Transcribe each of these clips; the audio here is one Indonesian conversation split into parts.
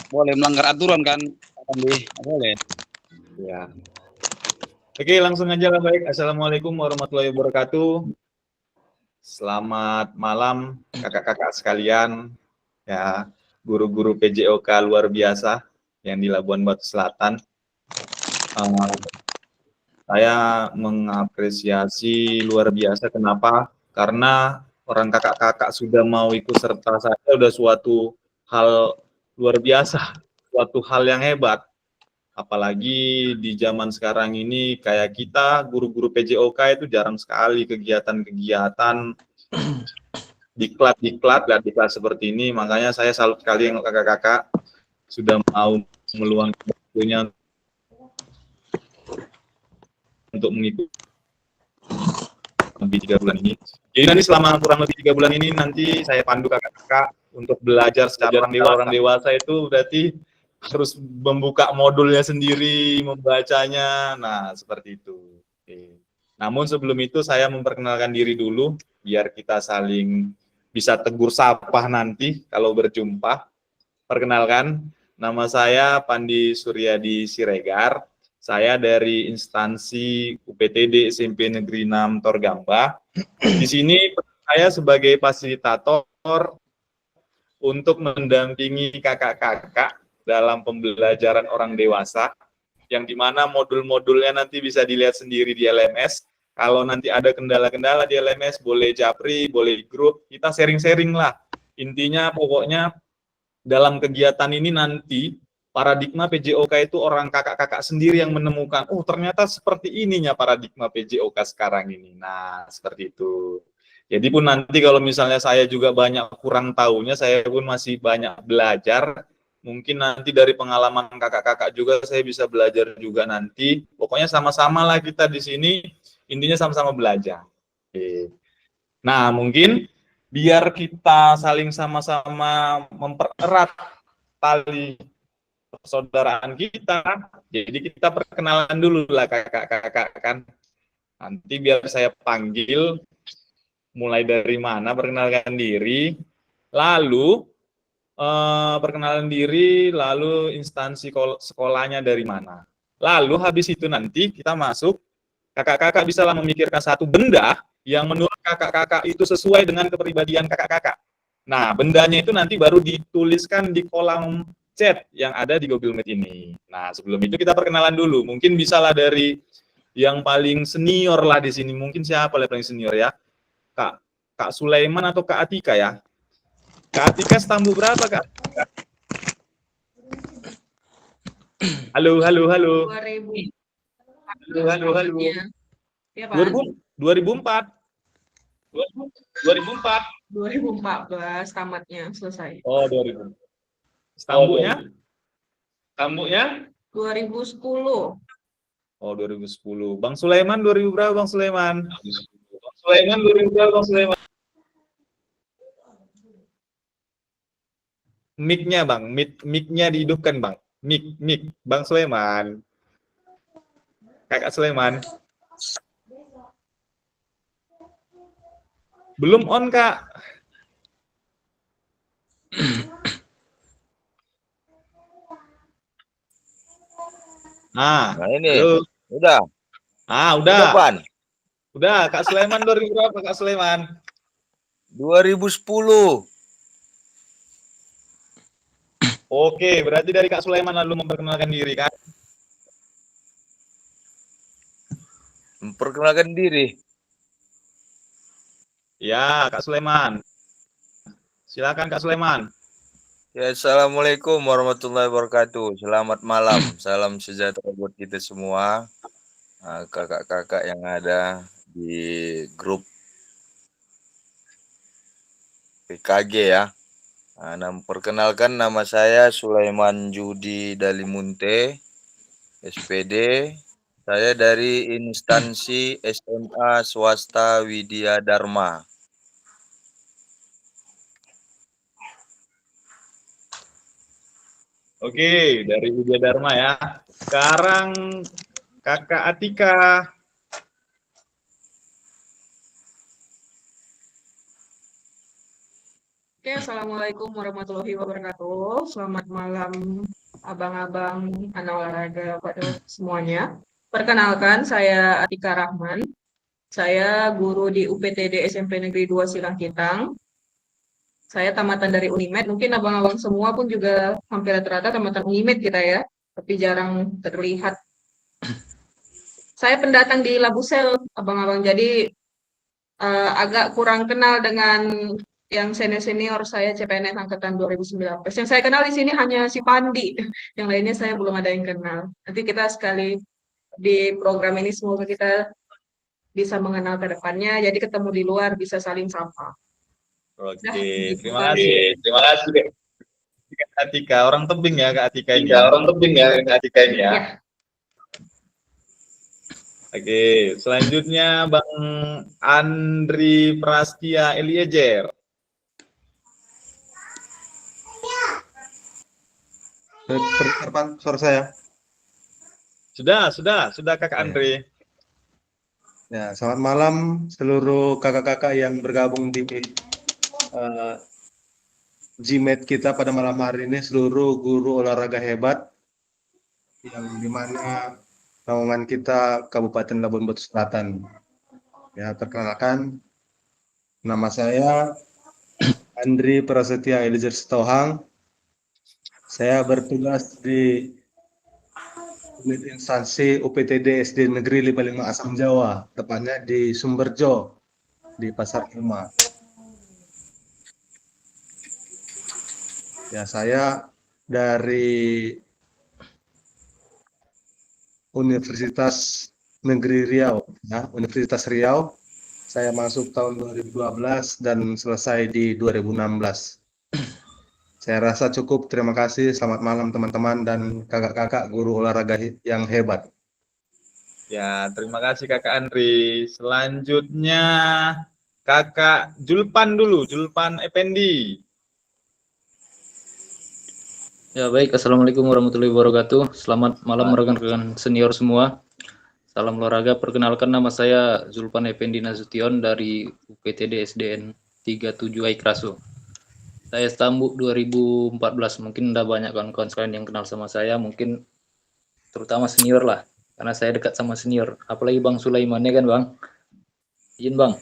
boleh melanggar aturan kan, boleh. Ya. Oke, langsung aja lah baik. Assalamualaikum warahmatullahi wabarakatuh. Selamat malam kakak-kakak sekalian, ya guru-guru PJOK luar biasa yang di Labuan Batu Selatan. Saya mengapresiasi luar biasa. Kenapa? Karena orang kakak-kakak sudah mau ikut serta saya udah suatu hal luar biasa, suatu hal yang hebat. Apalagi di zaman sekarang ini kayak kita guru-guru PJOK itu jarang sekali kegiatan-kegiatan diklat seperti ini. Makanya saya salut sekali yang kakak-kakak sudah mau meluangkan waktunya untuk mengikuti lebih 3 bulan ini. Jadi nanti selama kurang lebih 3 bulan ini nanti saya pandu kakak-kakak untuk belajar secara orang dewasa itu berarti harus membuka modulnya sendiri, membacanya. Nah, seperti itu. Oke. Namun sebelum itu saya memperkenalkan diri dulu biar kita saling bisa tegur sapa nanti kalau berjumpa. Perkenalkan, nama saya Pandi Suryadi Siregar. Saya dari instansi UPTD SMP Negeri 6 Torgamba. Di sini saya sebagai fasilitator untuk mendampingi kakak-kakak dalam pembelajaran orang dewasa, yang dimana modul-modulnya nanti bisa dilihat sendiri di LMS. Kalau nanti ada kendala-kendala di LMS, boleh japri, boleh grup, kita sharing-sharing lah. Intinya pokoknya dalam kegiatan ini nanti paradigma PJOK itu orang kakak-kakak sendiri yang menemukan, oh ternyata seperti ininya paradigma PJOK sekarang ini. Nah, seperti itu. Jadi pun nanti kalau misalnya saya juga banyak kurang tahunya, saya pun masih banyak belajar. Mungkin nanti dari pengalaman kakak-kakak juga saya bisa belajar juga nanti. Pokoknya sama-sama lah kita di sini, intinya sama-sama belajar. Oke. Nah, mungkin biar kita saling sama-sama mempererat tali persaudaraan kita, jadi kita perkenalan dulu lah kakak-kakak kan. Nanti biar saya panggil, mulai dari mana perkenalkan diri, lalu perkenalan diri, lalu instansi sekolahnya dari mana. Lalu habis itu nanti kita masuk, kakak-kakak bisa lah memikirkan satu benda yang menurut kakak-kakak itu sesuai dengan kepribadian kakak-kakak. Nah, bendanya itu nanti baru dituliskan di kolom chat yang ada di Google Meet ini. Nah, sebelum itu kita perkenalan dulu. Mungkin bisalah dari yang paling senior lah di sini. Mungkin siapa yang paling senior ya? Kak Sulaiman atau Kak Atika ya? Kak Atika stambu berapa, Kak? Halo, halo, halo. 2000. Halo, halo. Ya, Pak. 2004. 2004. 2014 tamatnya selesai. Oh, 2000. Stambunya? Stambunya? 2010. Oh, 2010. Bang Sulaiman 2000 berapa, Bang Sulaiman? Bang Sulaiman 2000 berapa, Bang Sulaiman? Mic-nya, Bang. Mic-nya dihidupkan, Bang. Mic. Bang Sulaiman. Kakak Sulaiman. Belum on, Kak. Nah, ini. Halo. Udah. Udah. Pan. Udah, Kak Sulaiman 2000 berapa, Kak Sulaiman? 2010. Oke, berarti dari Kak Sulaiman lalu memperkenalkan diri, kan? Memperkenalkan diri. Ya, Kak Sulaiman. Silakan, Kak Sulaiman. Ya, assalamualaikum warahmatullahi wabarakatuh. Selamat malam. Salam sejahtera buat kita semua. Kakak-kakak yang ada di grup PKG ya. Perkenalkan, nama saya Sulaiman Judi Dalimunte, SPD. Saya dari instansi SMA Swasta Widya Dharma. Oke, dari Widya Dharma ya. Sekarang Kakak Atika. Oke, Oke, Assalamualaikum warahmatullahi wabarakatuh. Selamat malam abang-abang anak olahraga pada semuanya. Perkenalkan, saya Atika Rahman. Saya guru di UPTD SMP Negeri 2 Silangkitang. Saya tamatan dari Unimed. Mungkin abang-abang semua pun juga hampir rata-rata tamatan Unimed kita ya, tapi jarang terlihat. Saya pendatang di Labusel, abang-abang. Jadi agak kurang kenal dengan yang senior-senior. Saya CPNS angkatan 2019. Yang saya kenal di sini hanya si Pandi. Yang lainnya saya belum ada yang kenal. Nanti kita sekali di program ini semoga kita bisa mengenal ke depannya. Jadi ketemu di luar bisa saling sapa. Oke, terima kasih. Terima kasih, Kak Atika. Orang tebing ya, Kak Atika ini. Orang tebing ya, Kak Atika ini ya. Ya. Oke, selanjutnya Bang Andri Prastia Eliezer. Terdengar suara saya? Sudah Kakak Andri. Ya, selamat malam seluruh kakak-kakak yang bergabung di GMAT kita pada malam hari ini, seluruh guru olahraga hebat yang dimana naungan kita Kabupaten Labuan Batu Selatan. Ya, perkenalkan, nama saya Andri Prasetya Eliezer Sitohang. Saya bertugas di unit instansi UPTD SD Negeri 55 Asam Jawa, tepatnya di Sumberjo, di Pasar Ilma. Ya, saya dari Universitas Negeri Riau, ya, Universitas Riau. Saya masuk tahun 2012 dan selesai di 2016. Saya rasa cukup. Terima kasih. Selamat malam teman-teman dan kakak-kakak guru olahraga yang hebat. Ya, terima kasih Kakak Andri. Selanjutnya Kakak Julpan dulu, Julpan Effendi. Ya baik, Assalamualaikum warahmatullahi wabarakatuh. Selamat malam rekan-rekan senior semua. Salam olahraga. Perkenalkan, nama saya Zulpan Effendi Nasution dari UPTD SDN 37 Aikraso. Saya Stambuk 2014. Mungkin udah banyak kawan-kawan sekalian yang kenal sama saya, mungkin terutama senior lah, karena saya dekat sama senior. Apalagi Bang Sulaiman ya kan Bang? Izin Bang.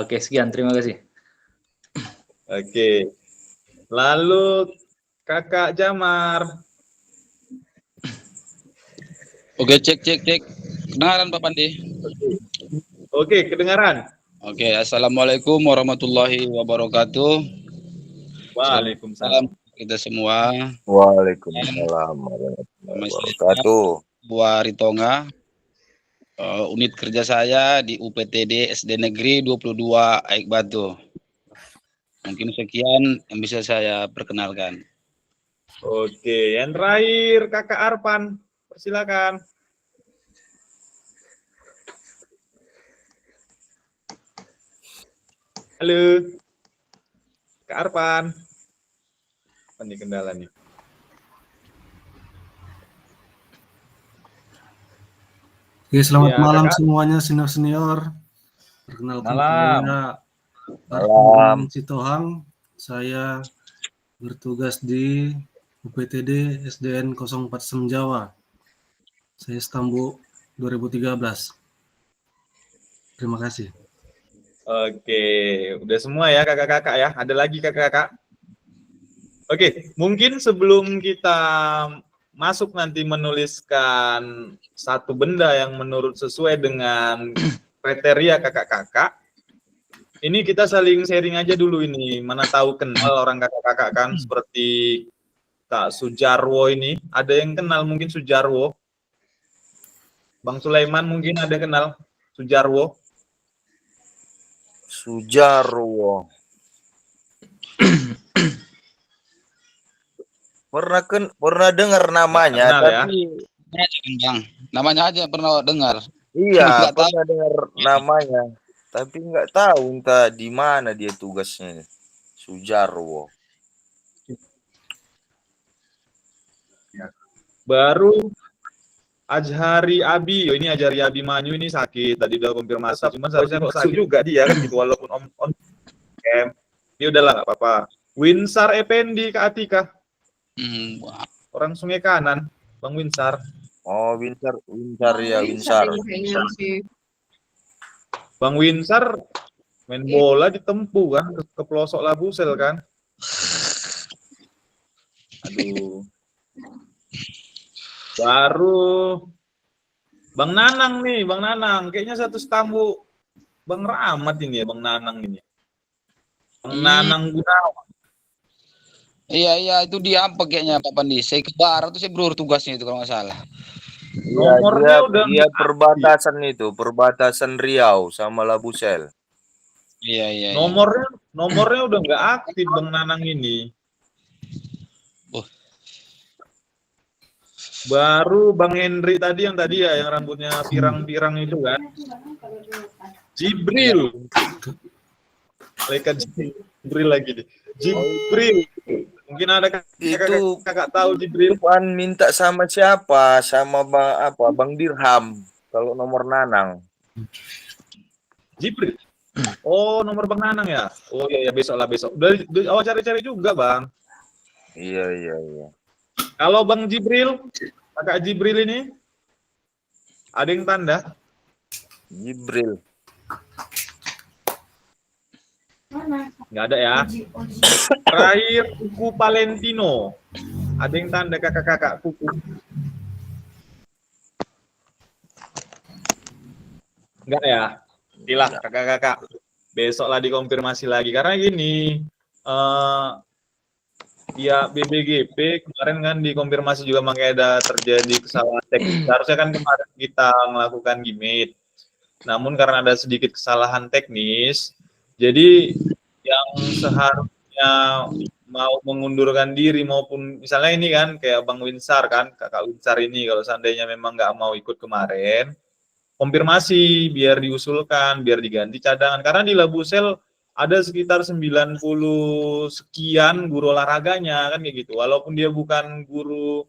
Oke, sekian. Terima kasih. Oke. Lalu Kakak Jamar. Oke, cek. Kedengaran Pak Pandi? Oke, kedengaran. Oke, Assalamualaikum warahmatullahi wabarakatuh. Waalaikumsalam. Kita semua. Waalaikumsalam warahmatullahi wabarakatuh. Waritonga. Unit kerja saya di UPTD SD Negeri 22 Aik Batu. Mungkin sekian yang bisa saya perkenalkan. Oke, yang terakhir Kakak Arpan. Persilakan. Halo. Kak Arpan. Apa nih kendala nih? Oke, selamat Ya, malam Kakak. semuanya senior-senior. Perkenalkan Malam. saya Malam. Sitohang. Saya bertugas di UPTD SDN 04 Asam Jawa. Saya Stambuk 2013. Terima kasih. Oke, udah semua ya kakak-kakak ya. Ada lagi kakak-kakak? Oke, mungkin sebelum kita masuk nanti menuliskan satu benda yang menurut sesuai dengan kriteria kakak-kakak, ini kita saling sharing aja dulu ini. Mana tahu kenal orang kakak-kakak kan, seperti Kak Sujarwo ini. Ada yang kenal mungkin Sujarwo? Bang Sulaiman mungkin ada kenal Sujarwo? Sujarwo. Pernah dengar namanya, Kenal, ya? tapi Bang, namanya aja pernah dengar. iya Nggak tahu. pernah dengar namanya, tapi nggak tahu entah di mana dia tugasnya. Sujarwo. Baru Azhari Abi, ini Azhari Abi Manyu ini sakit, tadi udah konfirmasi, cuman seharusnya kok sakit juga dia kan gitu, walaupun on cam. Ya udahlah, nggak apa-apa. Winsar Effendi, Kak Atika. Wah, Orang Sungai Kanan, Bang Winsar. Oh, Winsar ya, Winsar. Kayaknya sih. Bang Winsar main bola di Tempu kan, ke pelosok Labusel kan. Aduh. Baru Bang Nanang nih, Bang Nanang. Kayaknya satu tamu Bang Rahmat ini ya, Bang Nanang ini. Bang Nanang Gunawan. iya itu dia apa kayaknya Pak Pandi. Saya ke barat tuh saya berurut tugasnya itu kalau nggak salah. Iya, Nomornya udah dia perbatasan Riau sama Labusel. Iya. Nomornya udah nggak aktif Bang Nanang ini. Oh. Baru Bang Hendri tadi yang rambutnya pirang-pirang itu kan. Jibril. Mereka Jibril lagi deh. Jibril. Mungkin ada Itu kakak tahu Jibril. Puan minta sama siapa? Sama Bang Dirham. Kalau nomor Nanang. Jibril. Oh, nomor Bang Nanang ya. Oh iya besok. Udah awal cari-cari juga, Bang. Iya. Kalau Bang Jibril, kakak Jibril ini ada yang tanda? Jibril. Nggak ada ya. Terakhir Kuku Valentino. Ada yang tanda kakak-kakak Kuku? Nggak ya. Ilah kakak-kakak. Besoklah dikonfirmasi lagi karena gini. Ya BBGP kemarin kan dikonfirmasi juga makanya ada terjadi kesalahan teknis. Harusnya kan kemarin kita melakukan gimmick. Namun karena ada sedikit kesalahan teknis, jadi yang seharusnya mau mengundurkan diri maupun misalnya ini kan kayak Bang Winsar kan, kakak Winsar ini kalau seandainya memang nggak mau ikut kemarin, konfirmasi biar diusulkan, biar diganti cadangan. Karena di Labusel ada sekitar 90 sekian guru olahraganya kan kayak gitu. Walaupun dia bukan guru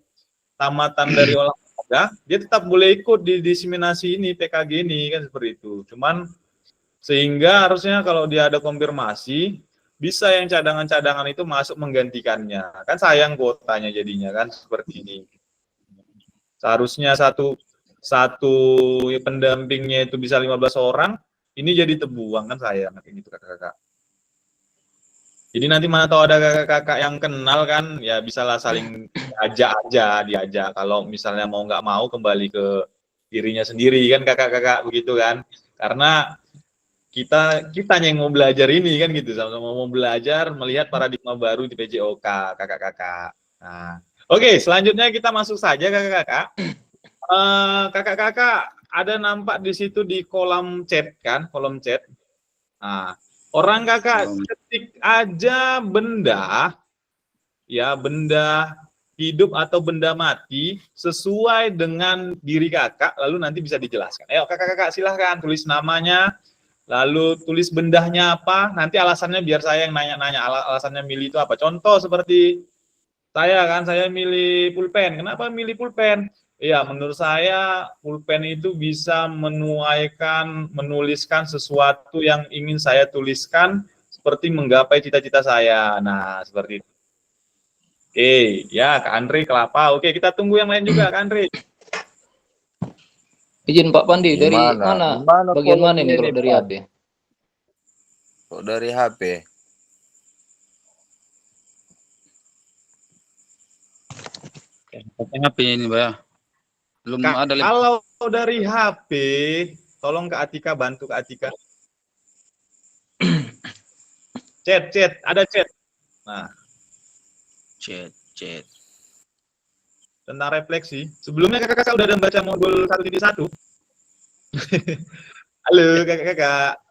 tamatan dari olahraga, dia tetap boleh ikut di diseminasi ini PKG ini kan seperti itu. Cuman sehingga harusnya kalau dia ada konfirmasi bisa yang cadangan-cadangan itu masuk menggantikannya. Kan sayang kuotanya jadinya kan seperti ini. Seharusnya satu pendampingnya itu bisa 15 orang, ini jadi terbuang kan sayang kayak gitu kakak-kakak. Jadi nanti mana tahu ada kakak-kakak yang kenal kan, ya bisalah saling diajak. Kalau misalnya mau nggak mau kembali ke dirinya sendiri kan kakak-kakak begitu kan. Karena kita yang mau belajar ini kan gitu, sama-sama mau belajar melihat paradigma baru di PJOK kakak-kakak. Nah, oke, selanjutnya kita masuk saja kakak-kakak. Kakak-kakak ada nampak di situ di kolom chat kan, kolom chat. Nah, orang kakak ketik aja benda, ya benda hidup atau benda mati sesuai dengan diri kakak, lalu nanti bisa dijelaskan. Ayo kakak-kakak silahkan tulis namanya, lalu tulis bendahnya apa, nanti alasannya biar saya yang nanya-nanya alasannya milih itu apa. Contoh seperti saya milih pulpen. Kenapa milih pulpen? Ya, menurut saya pulpen itu bisa menuliskan sesuatu yang ingin saya tuliskan seperti menggapai cita-cita saya. Nah, seperti itu. Oke, ya Kak Andri kelapa. Oke, kita tunggu yang lain juga Kak Andri. Izin Pak Pandi, dari mana? Bagian mana ini kalau dari HP? Kok dari HP? HP ini, Mbak. Belum ada. Kalau dari HP, tolong Kak Atika bantu Kak Atika. Chat, ada chat. Nah, Chat. tentang refleksi. Sebelumnya kakak-kakak udah ada baca modul 1.1. Halo kakak-kakak.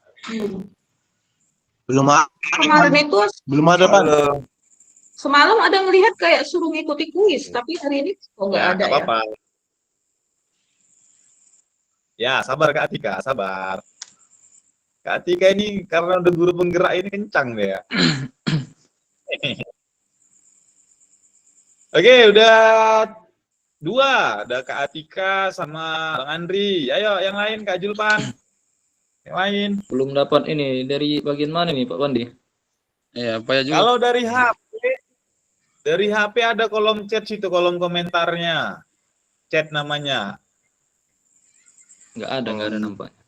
Kemarin itu Belum ada, Pak. semalam ada ngelihat kayak suruh ngikuti kuis, tapi hari ini kok nggak ada ya. Apa-apa. Ya, sabar Kak Atika, sabar. Kak Atika ini karena udah guru penggerak ini kencang deh ya. Oke, udah 2. Ada Kak Atika sama Bang Andri. Ayo, yang lain Kak Julpan. Yang lain. Belum dapat ini dari bagian mana nih Pak Pandi? Ya, apa ya juga. Kalau dari HP ada kolom chat situ, kolom komentarnya. Chat namanya. Nggak ada nampaknya.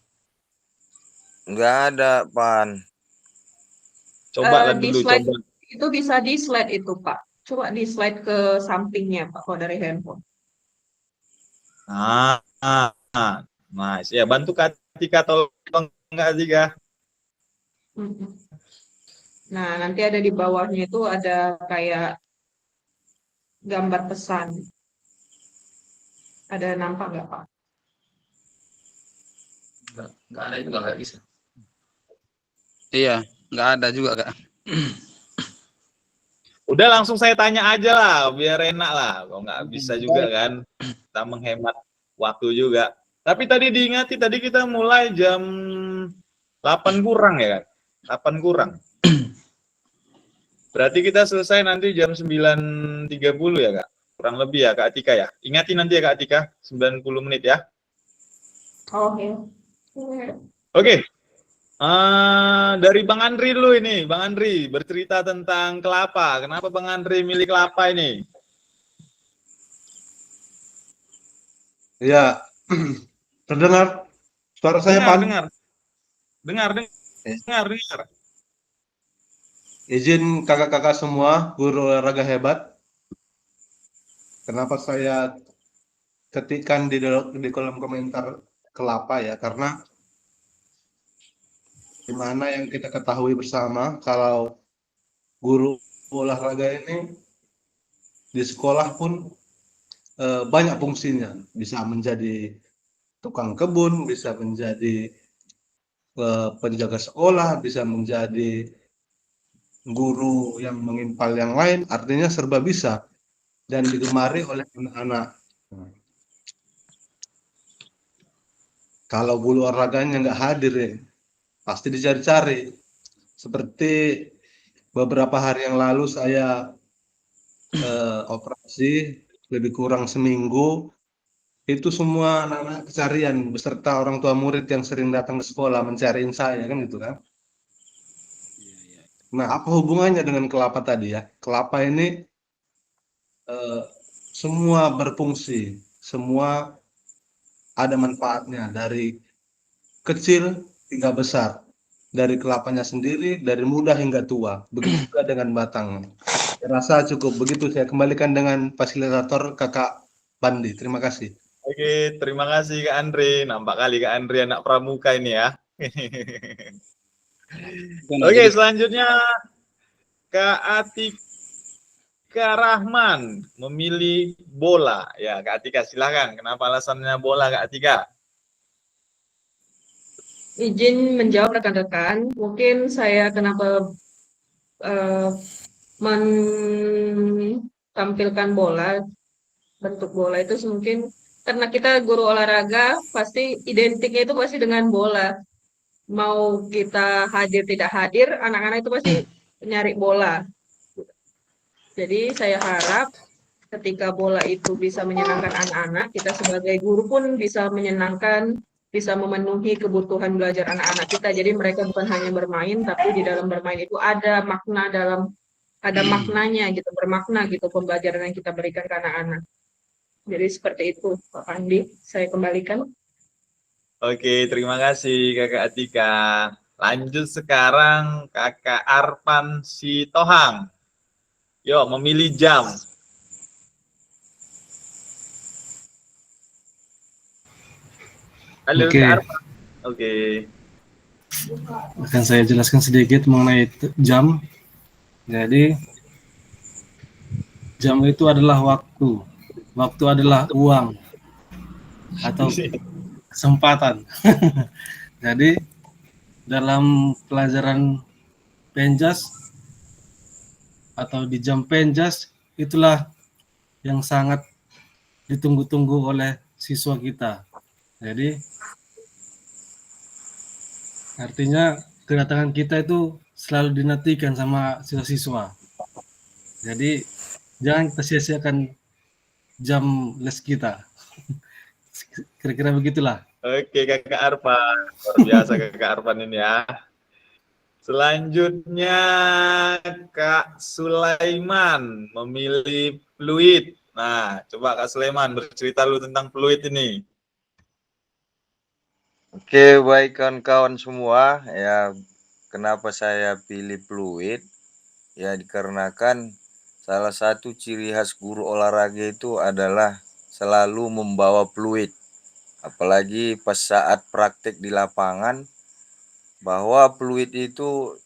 Nggak ada, Pan. Coba lah Di dulu, slide coba. itu bisa di slide itu, Pak. Coba di slide ke sampingnya, Pak, kalau dari handphone. Nice. Ya, bantu Kak Tika, tolong Kak Tika. Mhm. Nah, nanti ada di bawahnya itu ada kayak gambar pesan. Ada nampak nggak, Pak? Nggak ada juga, nggak bisa. Iya, nggak ada juga, Kak. Udah langsung saya tanya aja lah, biar enak lah. Kalau nggak bisa juga kan, kita menghemat waktu juga. Tapi tadi diingati, tadi kita mulai jam 8 kurang ya kan? 8 kurang. Berarti kita selesai nanti jam 9.30 ya Kak? Kurang lebih ya Kak Atika ya? Ingati nanti ya Kak Atika, 90 menit ya. Oh, ya. Oke. Dari Bang Andri dulu ini, Bang Andri bercerita tentang kelapa. Kenapa Bang Andri milih kelapa ini? Ya, terdengar suara saya, Pan? Dengar. Izin kakak-kakak semua, guru olahraga hebat. Kenapa saya ketikkan di kolom komentar kelapa ya? Karena dimana yang kita ketahui bersama kalau guru olahraga ini di sekolah pun banyak fungsinya, bisa menjadi tukang kebun, bisa menjadi penjaga sekolah, bisa menjadi guru yang mengimpal yang lain, artinya serba bisa dan digemari oleh anak-anak. Kalau guru olahraganya nggak hadir ya, pasti dicari-cari. Seperti beberapa hari yang lalu saya operasi lebih kurang seminggu, itu semua anak-anak kecarian beserta orang tua murid yang sering datang ke sekolah mencariin saya kan gitu kan. Nah, apa hubungannya dengan kelapa tadi ya? Kelapa ini semua berfungsi, semua ada manfaatnya dari kecil hingga besar, dari kelapanya sendiri, dari muda hingga tua. Begitu juga dengan batang. Saya rasa cukup begitu. Saya kembalikan dengan fasilitator Kakak Bandi. Terima kasih. Oke, terima kasih Kak Andre. Nampak kali Kak Andre anak pramuka ini ya. Oke, selanjutnya Kak Atika Rahman memilih bola. Ya, Kak Atika silakan. Kenapa alasannya bola Kak Atika? Izin menjawab rekan-rekan, mungkin saya kenapa menampilkan bola, bentuk bola itu mungkin karena kita guru olahraga pasti identiknya itu pasti dengan bola. Mau kita hadir tidak hadir, anak-anak itu pasti nyari bola. Jadi saya harap ketika bola itu bisa menyenangkan anak-anak, kita sebagai guru pun bisa menyenangkan, bisa memenuhi kebutuhan belajar anak-anak kita. Jadi mereka bukan hanya bermain, tapi di dalam bermain itu ada maknanya gitu, bermakna gitu pembelajaran yang kita berikan ke anak-anak. Jadi seperti itu, Pak Andi. Saya kembalikan. Oke, terima kasih Kakak Atika. Lanjut sekarang Kakak Arpan Sitohang. Yo, memilih jam. Halo Oke. Kak Arpan. Oke. Akan saya jelaskan sedikit mengenai jam. Jadi, jam itu adalah waktu. Waktu adalah uang atau kesempatan. Jadi, dalam pelajaran penjas atau di jam penjas, itulah yang sangat ditunggu-tunggu oleh siswa kita. Jadi, artinya kedatangan kita itu selalu dinantikan sama siswa-siswa. Jadi, jangan kita sia-siakan jam les kita. Kira-kira begitulah. Oke, Kakak Arpan. Luar biasa Kakak Arpan ini ya. Selanjutnya Kak Sulaiman memilih fluid. Nah, coba Kak Sulaiman bercerita lu tentang fluid ini. Oke, baik kawan-kawan semua. Ya, kenapa saya pilih fluid? Ya, dikarenakan salah satu ciri khas guru olahraga itu adalah selalu membawa fluid. Apalagi pas saat praktek di lapangan, bahwa fluid itu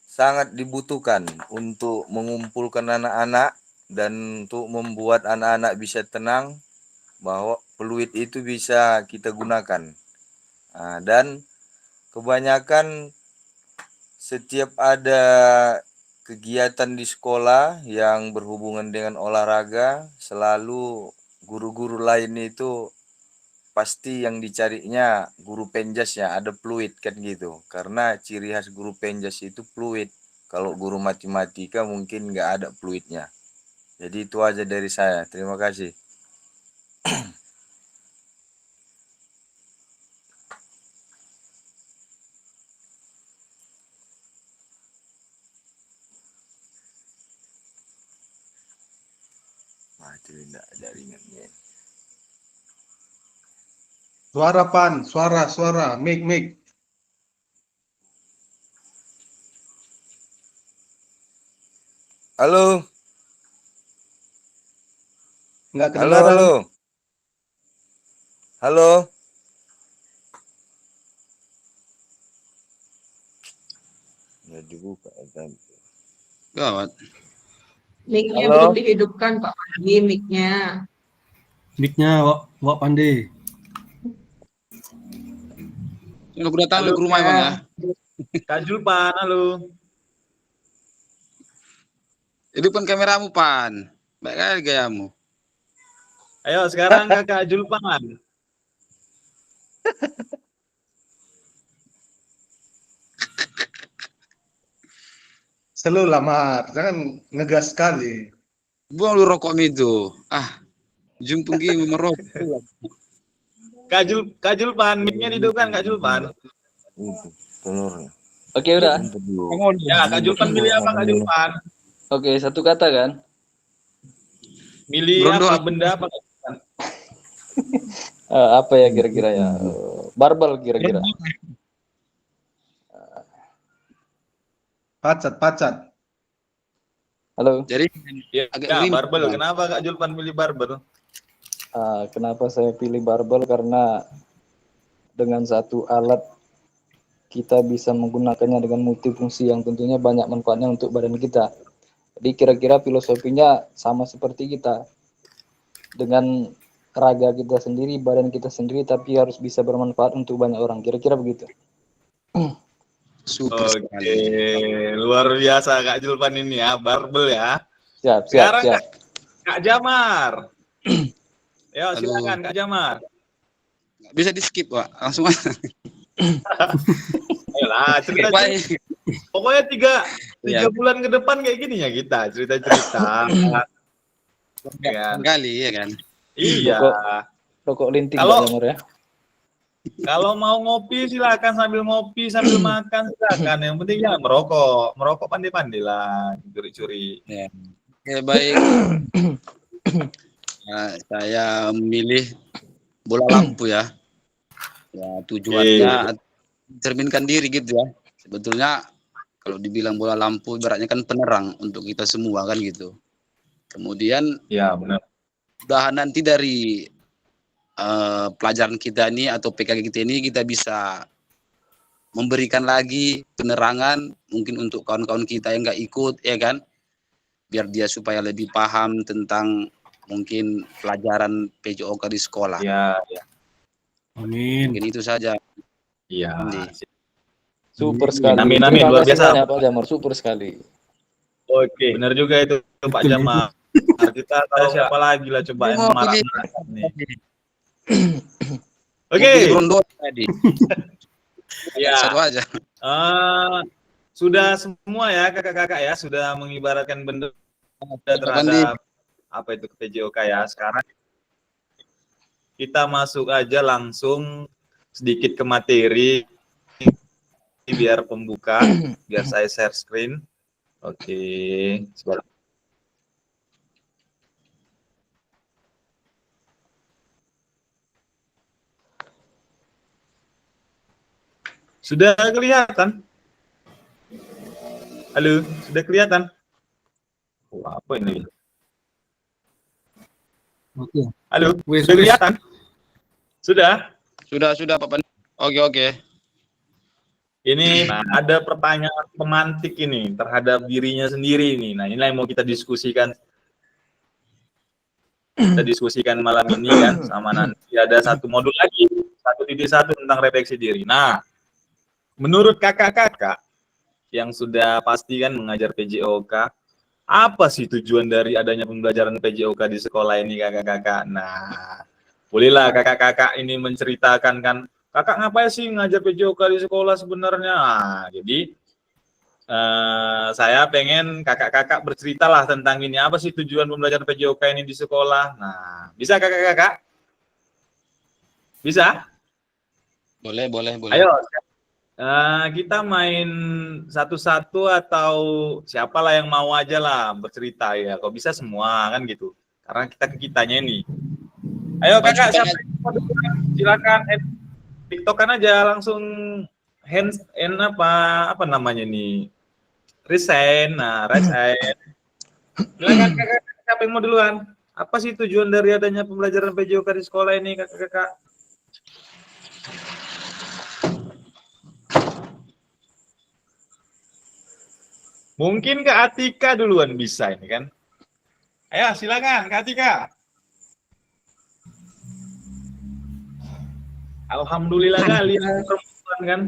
sangat dibutuhkan untuk mengumpulkan anak-anak dan untuk membuat anak-anak bisa tenang, bahwa fluid itu bisa kita gunakan. Nah, dan kebanyakan setiap ada kegiatan di sekolah yang berhubungan dengan olahraga, selalu guru-guru lain itu pasti yang dicarinya guru penjasnya ada fluid kan gitu, karena ciri khas guru penjas itu fluid. Kalau guru matematika mungkin nggak ada fluidnya. Jadi itu aja dari saya, terima kasih. Mati tidak jaringannya. Suara Pan, suara, mic. Halo, Nggak halo, kedengaran. halo, halo. Nggak dibuka kan? Gawat. Mic-nya Halo. belum dihidupkan Pak Pandi, mic-nya. Mic-nya Wak Pande. Aku datang Halo, ke rumah Bang ya. Kak Julpan, halo. Hidupkan kameramu Pan. Baik kali gayamu. Ayo sekarang Kakak Julpan. Selalu lamar, jangan ngegas sekali. Buang lu rokok itu. Jumpung gini merokok. Kak Julpan, mic-nya dihidupkan Kak Julpan. Itu telurnya. Oke, udah. Ya, Kak Julpan milih apa Kak Julpan? Oke, satu kata kan? Milih Brondol. apa benda apa? Kak Julpan? Apa ya kira-kira ya? Barbel kira-kira. Pacat. Halo. Jadi Ya, agak ya, ringan, barbel. Bang. Kenapa Kak Julpan milih barbel? Kenapa saya pilih barbel? Karena dengan satu alat kita bisa menggunakannya dengan multifungsi yang tentunya banyak manfaatnya untuk badan kita. Jadi kira-kira filosofinya sama seperti kita. Dengan raga kita sendiri, badan kita sendiri, tapi harus bisa bermanfaat untuk banyak orang. Kira-kira begitu. Super Oke, sekali. luar biasa Kak Julpan ini ya, barbel ya. Siap. Sekarang Kak Jamar. Ya, Halo. silakan Kak Jamar. Bisa di skip Pak. Langsung aja. Ayolah, cerita. Pokoknya tiga bulan ke depan kayak gini ya kita cerita-cerita. Ya. Kali ya kan. Iya. Rokok linting Kalau- Pak Jamar ya. Kalau mau ngopi silakan sambil ngopi sambil makan silakan. Yang penting jangan merokok. Merokok pandai-pandai lah, curi-curi. Oke, baik. Saya memilih bola lampu ya. Ya, tujuannya cerminkan diri gitu ya. Sebetulnya kalau dibilang bola lampu ibaratnya kan penerang untuk kita semua kan gitu. Kemudian Ya, benar. mudahan nanti dari pelajaran kita ini atau PKK kita ini kita bisa memberikan lagi penerangan mungkin untuk kawan-kawan kita yang nggak ikut ya kan, biar dia supaya lebih paham tentang mungkin pelajaran PJOK di sekolah. Ya, Amin. Mungkin itu saja. iya. Super sekali. Amin, Terima luar kasih biasa. banyak Pak Jamar, super sekali. Oke, benar juga itu Pak Jamar. Kita tahu siapa lagi lah coba yang marah nih. Oke. Pilih Brondol tadi. Ya. Satu aja. Sudah semua ya kakak-kakak ya sudah mengibaratkan bendera terhadap apa itu PJOK ya. Sekarang kita masuk aja langsung sedikit ke materi biar pembuka, biar saya share screen. Oke, sebentar. Sudah kelihatan? Halo, sudah kelihatan? Oh, apa ini? Oke. Halo, Wes, sudah wes. kelihatan? Sudah? Sudah Pak Pandi. Oke. Ini ada pertanyaan pemantik ini terhadap dirinya sendiri ini. Nah, inilah yang mau kita diskusikan. Kita diskusikan malam ini kan, sama nanti ada satu modul lagi, 1.1 tentang refleksi diri. Nah, menurut kakak-kakak yang sudah pasti kan mengajar PJOK, apa sih tujuan dari adanya pembelajaran PJOK di sekolah ini kakak-kakak? Nah, bolehlah kakak-kakak ini menceritakan kan, kakak ngapain sih ngajar PJOK di sekolah sebenarnya? Nah, jadi saya pengen kakak-kakak berceritalah tentang ini, apa sih tujuan pembelajaran PJOK ini di sekolah? Nah, bisa kakak-kakak? Bisa? Boleh. Ayo, kita main satu-satu atau siapalah yang mau aja lah bercerita ya. Kok bisa semua kan gitu. Karena kita ke kitanya ini. Ayo kakak, siapa yang mau duluan? Silakan TikTokan aja langsung apa namanya nih? Resign. Nah, resign. Silakan kakak, siapa yang mau duluan? Apa sih tujuan dari adanya pembelajaran PJOK di sekolah ini kakak-kakak? Mungkin Kak Atika duluan bisa ini kan. Ayo silakan Kak Atika. Alhamdulillah kalian perempuan kan.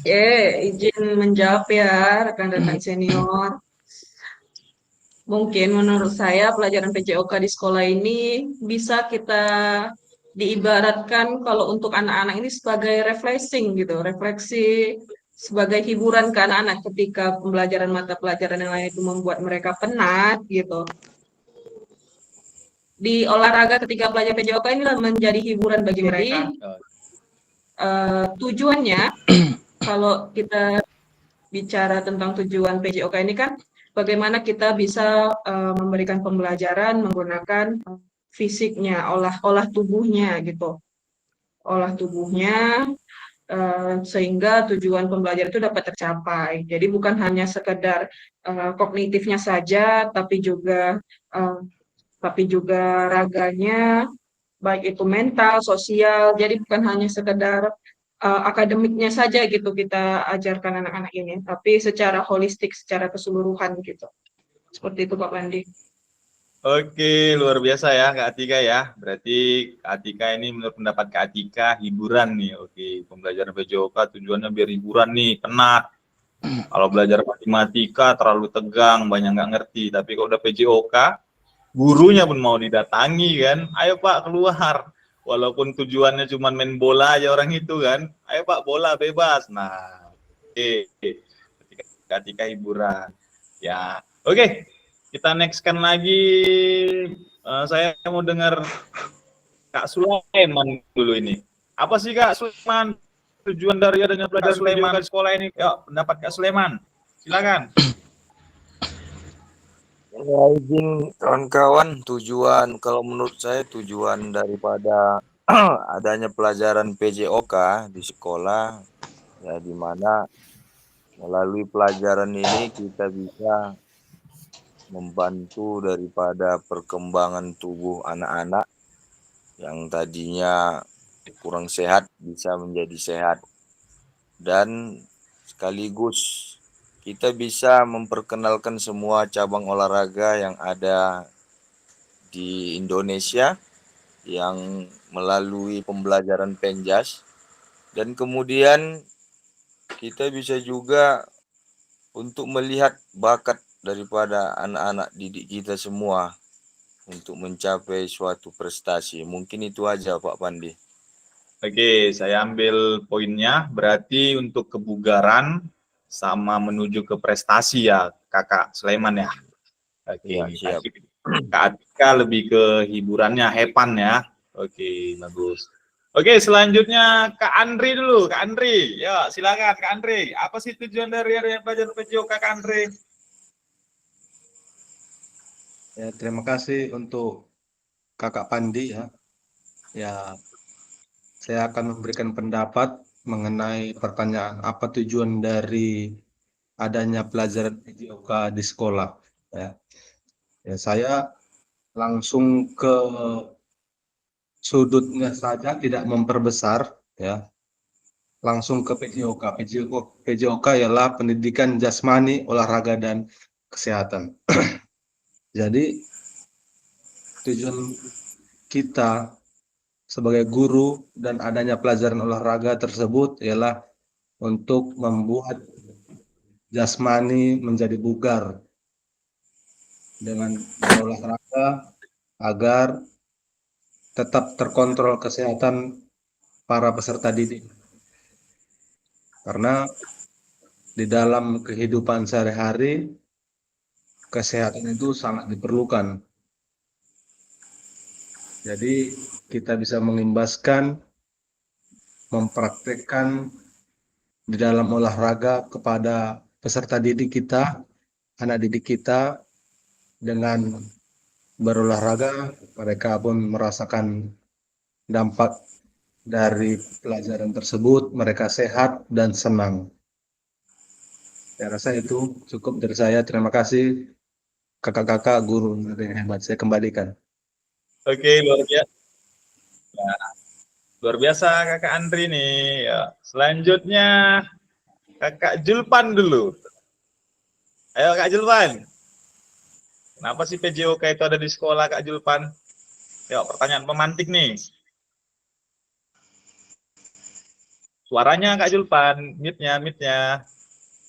Izin menjawab ya rekan-rekan senior. Mungkin menurut saya pelajaran PJOK di sekolah ini bisa kita diibaratkan kalau untuk anak-anak ini sebagai refreshing gitu, refleksi sebagai hiburan ke anak-anak ketika pembelajaran mata pelajaran yang lain itu membuat mereka penat gitu. Di olahraga ketika belajar PJOK ini menjadi hiburan bagi mereka. Tujuannya kalau kita bicara tentang tujuan PJOK ini kan bagaimana kita bisa memberikan pembelajaran menggunakan fisiknya, olah tubuhnya gitu. Olah tubuhnya sehingga tujuan pembelajaran itu dapat tercapai. Jadi bukan hanya sekedar kognitifnya saja, tapi juga raganya, baik itu mental, sosial. Jadi bukan hanya sekedar akademiknya saja gitu kita ajarkan anak-anak ini, tapi secara holistik, secara keseluruhan gitu. Seperti itu Pak Pandi. Oke, luar biasa ya Kak Atika ya. Berarti Kak Atika ini menurut pendapat Kak Atika hiburan nih. Oke, pembelajaran PJOK tujuannya biar hiburan nih, penat. Kalau belajar matematika terlalu tegang, banyak nggak ngerti. Tapi kalau udah PJOK, gurunya pun mau didatangi kan. Ayo Pak keluar. Walaupun tujuannya cuma main bola aja orang itu kan. Ayo Pak bola bebas. Nah, oke. Ketika hiburan. Ya, oke. Kita nextkan lagi. Saya mau dengar Kak Sulaiman dulu ini. Apa sih Kak Sulaiman? Tujuan dari adanya pelajaran Sulaiman di sekolah ini? Yuk, pendapat Kak Sulaiman. Silakan. Ya, izin kawan-kawan, tujuan kalau menurut saya tujuan daripada adanya pelajaran PJOK di sekolah ya, di mana melalui pelajaran ini kita bisa membantu daripada perkembangan tubuh anak-anak yang tadinya kurang sehat bisa menjadi sehat, dan sekaligus kita bisa memperkenalkan semua cabang olahraga yang ada di Indonesia yang melalui pembelajaran Penjas, dan kemudian kita bisa juga untuk melihat bakat daripada anak-anak didik kita semua untuk mencapai suatu prestasi. Mungkin itu aja Pak Pandi. Oke, saya ambil poinnya. Berarti untuk kebugaran sama menuju ke prestasi ya Kakak Sulaiman ya. Oke, Ya, siap. Kak Atika lebih ke hiburannya, hepan ya. Oke, bagus. Oke, selanjutnya Kak Andri dulu. Kak Andri, ya silakan Kak Andri. Apa sih tujuan dari area pelajaran PJOK Kak Andri? Ya, terima kasih untuk Kakak Pandi ya. Ya, saya akan memberikan pendapat mengenai pertanyaan apa tujuan dari adanya pelajaran PJOK di sekolah. Ya, ya saya langsung ke sudutnya saja, tidak memperbesar. Ya, langsung ke PJOK. PJOK ialah pendidikan jasmani, olahraga, dan kesehatan. Jadi tujuan kita sebagai guru dan adanya pelajaran olahraga tersebut ialah untuk membuat jasmani menjadi bugar dengan berolahraga agar tetap terkontrol kesehatan para peserta didik. Karena di dalam kehidupan sehari-hari kesehatan itu sangat diperlukan. Jadi kita bisa mengimbaskan, mempraktekkan di dalam olahraga kepada peserta didik kita, anak didik kita. Dengan berolahraga, mereka pun merasakan dampak dari pelajaran tersebut, mereka sehat dan senang. Saya rasa itu cukup dari saya. Terima kasih kakak-kakak guru yang hebat. Saya kembalikan. Oke, luar biasa. Ya, luar biasa Kakak Andri nih. Ya. Selanjutnya Kakak Julpan dulu. Ayo Kak Julpan. Kenapa sih PJOK itu ada di sekolah Kak Julpan? Yuk, pertanyaan pemantik nih. Suaranya Kak Julpan, mute-nya.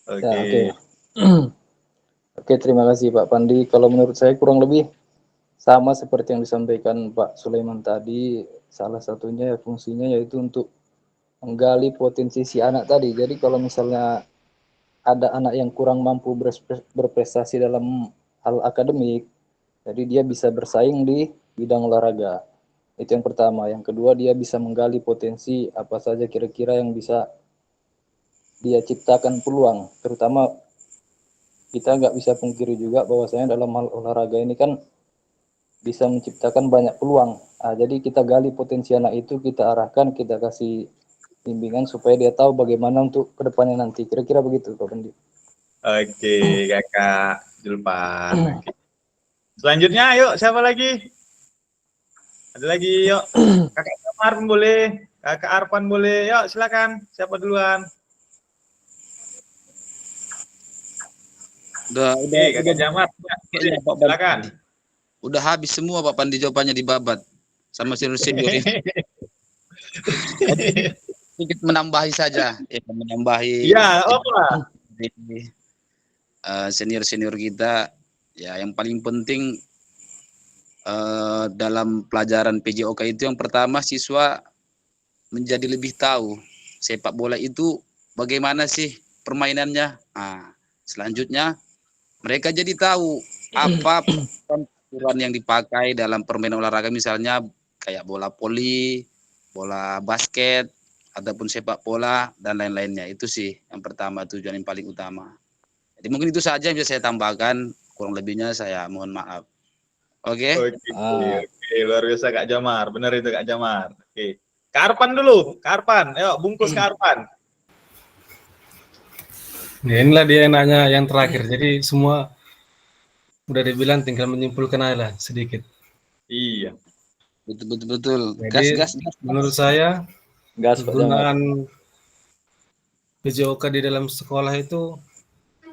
Oke. Ya, oke. Oke, terima kasih Pak Pandi. Kalau menurut saya kurang lebih sama seperti yang disampaikan Pak Sulaiman tadi. Salah satunya fungsinya yaitu untuk menggali potensi si anak tadi. Jadi kalau misalnya ada anak yang kurang mampu berprestasi dalam hal akademik, jadi dia bisa bersaing di bidang olahraga. Itu yang pertama. Yang kedua, dia bisa menggali potensi apa saja kira-kira yang bisa dia ciptakan peluang. Terutama kita nggak bisa pungkiri juga bahwasanya dalam hal olahraga ini kan bisa menciptakan banyak peluang. Nah, jadi kita gali potensi anak itu, kita arahkan, kita kasih bimbingan supaya dia tahu bagaimana untuk kedepannya nanti. Kira-kira begitu Pak Pandi. Oke, Kakak Julpan. Oke. Selanjutnya, yuk siapa lagi? Ada lagi, yuk. Kakak Jamar pun boleh, Kakak Arpan boleh. Yuk, silakan. Siapa duluan? Udah, Kakak Jamar. kayaknya Pak Silakan. Pandi. Udah habis semua Pak Pandi jawabannya dibabat sama senior-senior ini. Sedikit menambahi saja, ya, menambahi. Iya, apa? Senior-senior kita, ya yang paling penting dalam pelajaran PJOK itu yang pertama siswa menjadi lebih tahu sepak bola itu bagaimana sih permainannya. Selanjutnya mereka jadi tahu apa aturan yang dipakai dalam permainan olahraga, misalnya kayak bola voli, bola basket, ataupun sepak bola dan lain-lainnya. Itu sih yang pertama, tujuan yang paling utama. Jadi mungkin itu saja yang bisa saya tambahkan, kurang lebihnya saya mohon maaf. Oke. Oke, luar biasa Kak Jamar. Benar itu Kak Jamar. Oke. Kak Arpan dulu, Kak Arpan. Ayo bungkus Kak Arpan. Ya, inilah dia yang nanya yang terakhir. Jadi semua udah dibilang, tinggal menyimpulkan aja lah sedikit. Iya. Betul. Jadi Gas. menurut saya Gas Pak Jamar. penggunaan PJOK di dalam sekolah itu,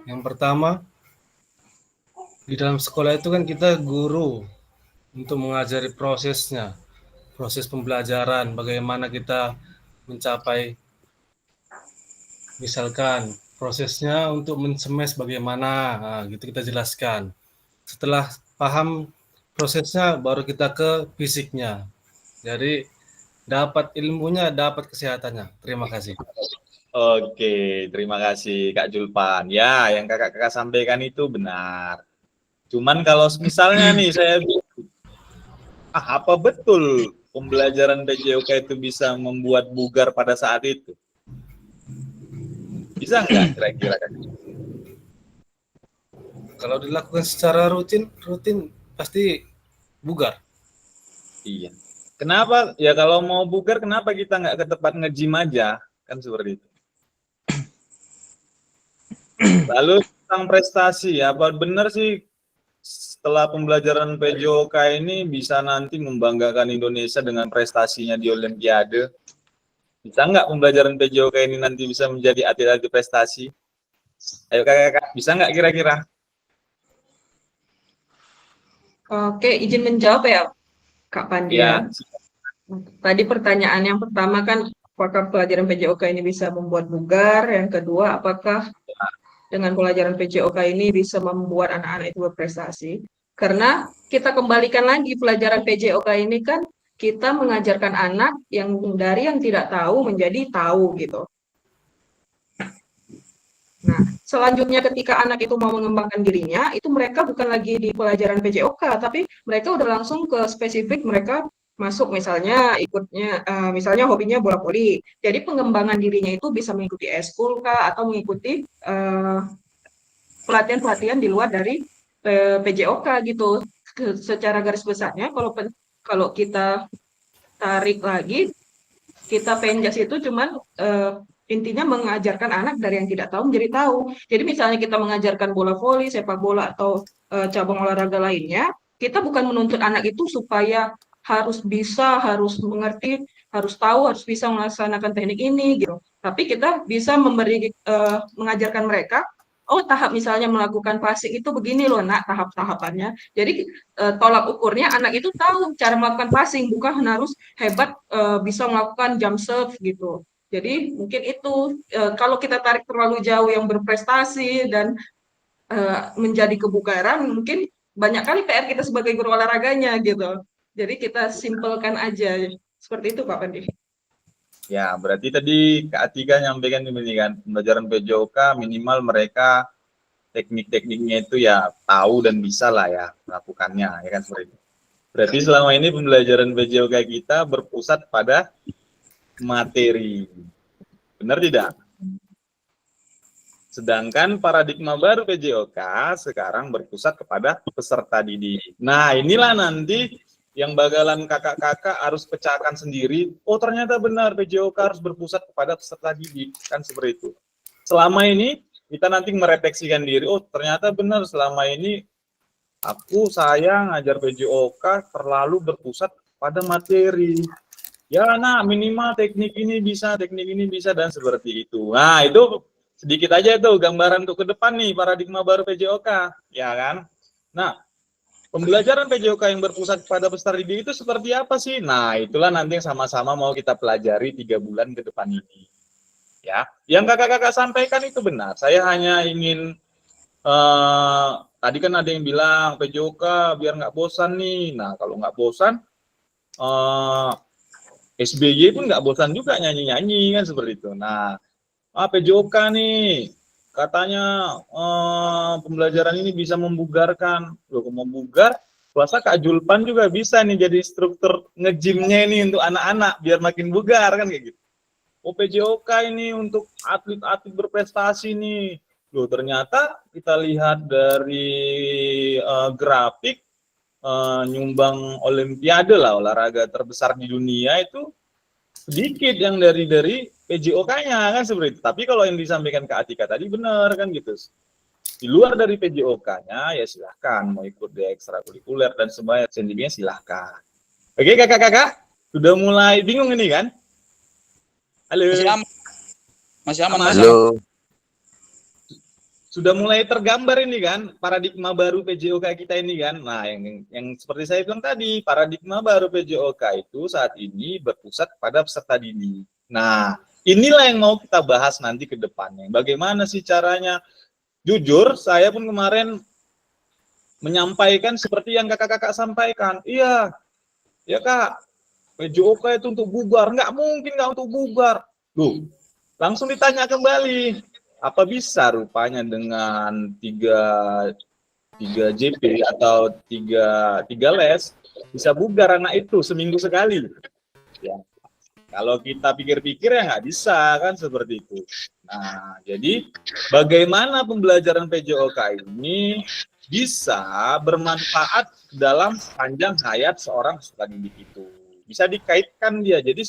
yang pertama, di dalam sekolah itu kan kita guru untuk mengajari prosesnya, proses pembelajaran, bagaimana kita mencapai, misalkan prosesnya untuk mensemes bagaimana, gitu kita jelaskan. Setelah paham prosesnya, baru kita ke fisiknya. Jadi dapat ilmunya, dapat kesehatannya. Terima kasih. Oke, terima kasih Kak Julpan. Ya, yang kakak-kakak sampaikan itu benar. Cuman kalau misalnya nih saya apa betul pembelajaran PJOK itu bisa membuat bugar pada saat itu? Bisa nggak kira-kira? Kalau dilakukan secara rutin pasti bugar. Iya. Kenapa? Ya kalau mau bugar, kenapa kita nggak ke tempat nge-gym aja? Kan seperti itu. Lalu tentang prestasi, apa benar sih setelah pembelajaran PJOK ini bisa nanti membanggakan Indonesia dengan prestasinya di Olimpiade? Bisa nggak pembelajaran PJOK ini nanti bisa menjadi atlet-atlet prestasi? Ayo kakak, bisa nggak kira-kira? Oke, izin menjawab ya, Kak Pandi ya. Tadi pertanyaan yang pertama kan, apakah pelajaran PJOK ini bisa membuat bugar? Yang kedua, apakah dengan pelajaran PJOK ini bisa membuat anak-anak itu berprestasi? Karena kita kembalikan lagi pelajaran PJOK ini kan kita mengajarkan anak yang dari yang tidak tahu menjadi tahu gitu. Nah, selanjutnya ketika anak itu mau mengembangkan dirinya, itu mereka bukan lagi di pelajaran PJOK, tapi mereka udah langsung ke spesifik, mereka masuk misalnya misalnya hobinya bola voli. Jadi pengembangan dirinya itu bisa mengikuti eskul kah atau mengikuti pelatihan-pelatihan di luar dari PJOK gitu. Secara garis besarnya kalau kita tarik lagi, kita penjas itu cuman intinya mengajarkan anak dari yang tidak tahu menjadi tahu. Jadi misalnya kita mengajarkan bola voli, sepak bola atau cabang olahraga lainnya, kita bukan menuntut anak itu supaya harus bisa, harus mengerti, harus tahu, harus bisa melaksanakan teknik ini gitu. Tapi kita bisa mengajarkan mereka, oh tahap misalnya melakukan passing itu begini loh nak tahap-tahapannya. Jadi tolak ukurnya anak itu tahu cara melakukan passing, bukan harus hebat bisa melakukan jump serve gitu. Jadi mungkin itu kalau kita tarik terlalu jauh yang berprestasi dan menjadi kebugaran, mungkin banyak kali PR kita sebagai guru olahraganya gitu. Jadi kita simpelkan aja seperti itu Pak Pandi. Ya, berarti tadi Kak Atika nyampaikan ini kan, pembelajaran PJOK minimal mereka teknik-tekniknya itu ya tahu dan bisa lah ya melakukannya, ya kan seperti itu. Berarti selama ini pembelajaran PJOK kita berpusat pada materi. Benar tidak? Sedangkan paradigma baru PJOK sekarang berpusat kepada peserta didik. Nah, inilah nanti yang bakalan kakak-kakak harus pecahkan sendiri. Oh, ternyata benar PJOK harus berpusat kepada peserta didik. Kan seperti itu. Selama ini kita nanti merefleksikan diri. Oh, ternyata benar selama ini saya ngajar PJOK terlalu berpusat pada materi. Ya, nah minimal teknik ini bisa, dan seperti itu. Nah, itu sedikit aja tuh gambaran untuk ke depan nih, paradigma baru PJOK, ya kan? Nah, pembelajaran PJOK yang berpusat pada peserta didik itu seperti apa sih? Nah, itulah nanti yang sama-sama mau kita pelajari 3 bulan ke depan ini. Ya, yang kakak-kakak sampaikan itu benar. Saya hanya ingin, tadi kan ada yang bilang, PJOK biar nggak bosan nih. Nah, kalau nggak bosan, SBY pun nggak bosan juga nyanyi-nyanyi kan seperti itu. Nah, PJOK nih katanya pembelajaran ini bisa membugarkan. Loh, membugar, puasa Kak Julpan juga bisa nih jadi instruktur nge-gymnya ini untuk anak-anak biar makin bugar kan kayak gitu. Oh, PJOK ini untuk atlet-atlet berprestasi nih. Loh, ternyata kita lihat dari grafik nyumbang olimpiade lah, olahraga terbesar di dunia itu sedikit yang dari PJOK-nya kan seperti itu. Tapi kalau yang disampaikan Kak Atika tadi benar kan gitu. Di luar dari PJOK-nya ya silahkan mau ikut di ekstrakurikuler dan semuanya sendirinya silahkan. Oke kakak-kakak, sudah mulai bingung ini kan? Halo. Masih aman. Halo. Sudah mulai tergambar ini kan paradigma baru PJOK kita ini kan. Nah, yang seperti saya bilang tadi, paradigma baru PJOK itu saat ini berpusat pada peserta didik. Nah, inilah yang mau kita bahas nanti ke depannya. Bagaimana sih caranya? Jujur, saya pun kemarin menyampaikan seperti yang kakak-kakak sampaikan. Iya, ya Kak, PJOK itu untuk bugar. Nggak mungkin nggak untuk bugar. Loh, langsung ditanya kembali. Apa bisa rupanya dengan 3 JP atau 3 les bisa bugar anak itu seminggu sekali. Ya. Kalau kita pikir-pikir ya nggak bisa kan seperti itu. Nah, jadi bagaimana pembelajaran PJOK ini bisa bermanfaat dalam panjang hayat seorang peserta didik itu. Bisa dikaitkan dia. Jadi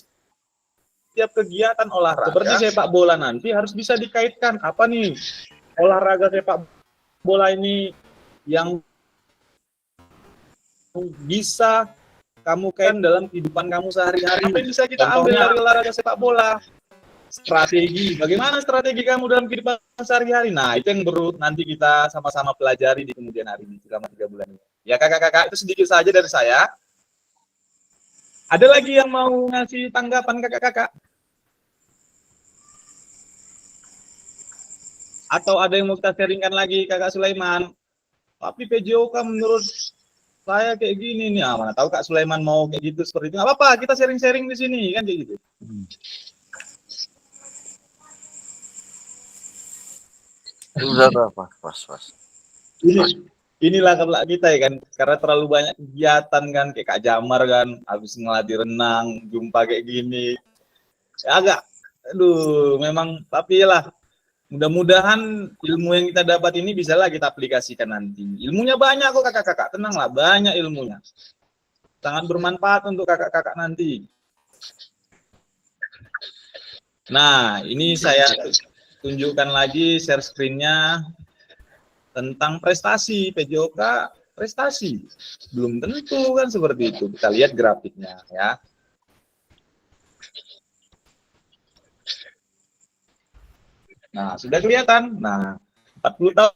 setiap kegiatan olahraga seperti sepak bola nanti harus bisa dikaitkan. Apa nih olahraga sepak bola ini yang bisa kamu kaitkan dalam kehidupan kamu sehari-hari? Apa yang bisa kita ambil dari olahraga sepak bola? Strategi, bagaimana strategi kamu dalam kehidupan sehari-hari? Nah, itu yang baru nanti kita sama-sama pelajari di kemudian hari ini selama 3 bulan ini. Ya kakak-kakak, itu sedikit saja dari saya. Ada lagi yang mau ngasih tanggapan kakak-kakak? Atau ada yang mau kita sharingkan lagi kakak Sulaiman? Tapi PJOK menurut saya kayak gini nih, mana tahu Kak Sulaiman mau kayak gitu seperti itu. Nggak apa-apa, kita sharing-sharing di sini kan kayak gitu. Udah pas. Inilah kelak kita ya kan, karena terlalu banyak kegiatan kan, kayak Kak Jamar kan, habis ngelatih renang, jumpa kayak gini. Ya, agak, aduh, memang tapi lah. Mudah-mudahan ilmu yang kita dapat ini bisalah kita aplikasikan nanti. Ilmunya banyak kok kakak-kakak, tenanglah, banyak ilmunya. Sangat bermanfaat untuk kakak-kakak nanti. Nah, ini saya tunjukkan lagi share screen-nya tentang prestasi PJOK, prestasi. Belum tentu kan seperti itu. Kita lihat grafiknya ya. Nah, sudah kelihatan. Nah, 40 tahun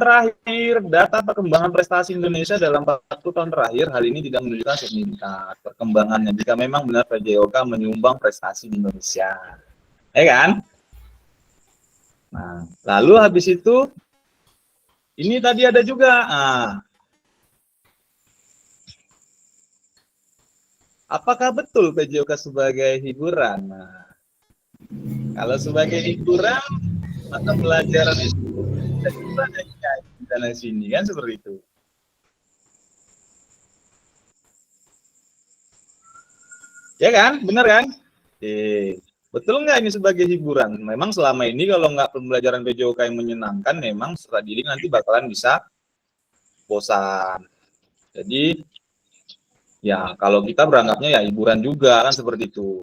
terakhir, data perkembangan prestasi Indonesia dalam 40 tahun terakhir, hal ini tidak menunjukkan signifikan perkembangannya jika memang benar PJOK menyumbang prestasi di Indonesia. Ya kan? Nah, lalu habis itu, ini tadi ada juga. Apakah betul PJOK sebagai hiburan? Nah, kalau sebagai hiburan, maka pelajaran itu di sana sini kan seperti itu. Ya kan, benar kan? Betul nggak ini sebagai hiburan? Memang selama ini kalau nggak pembelajaran PJOK yang menyenangkan, memang peserta didik nanti bakalan bisa bosan. Jadi, ya kalau kita beranggapnya ya hiburan juga kan seperti itu.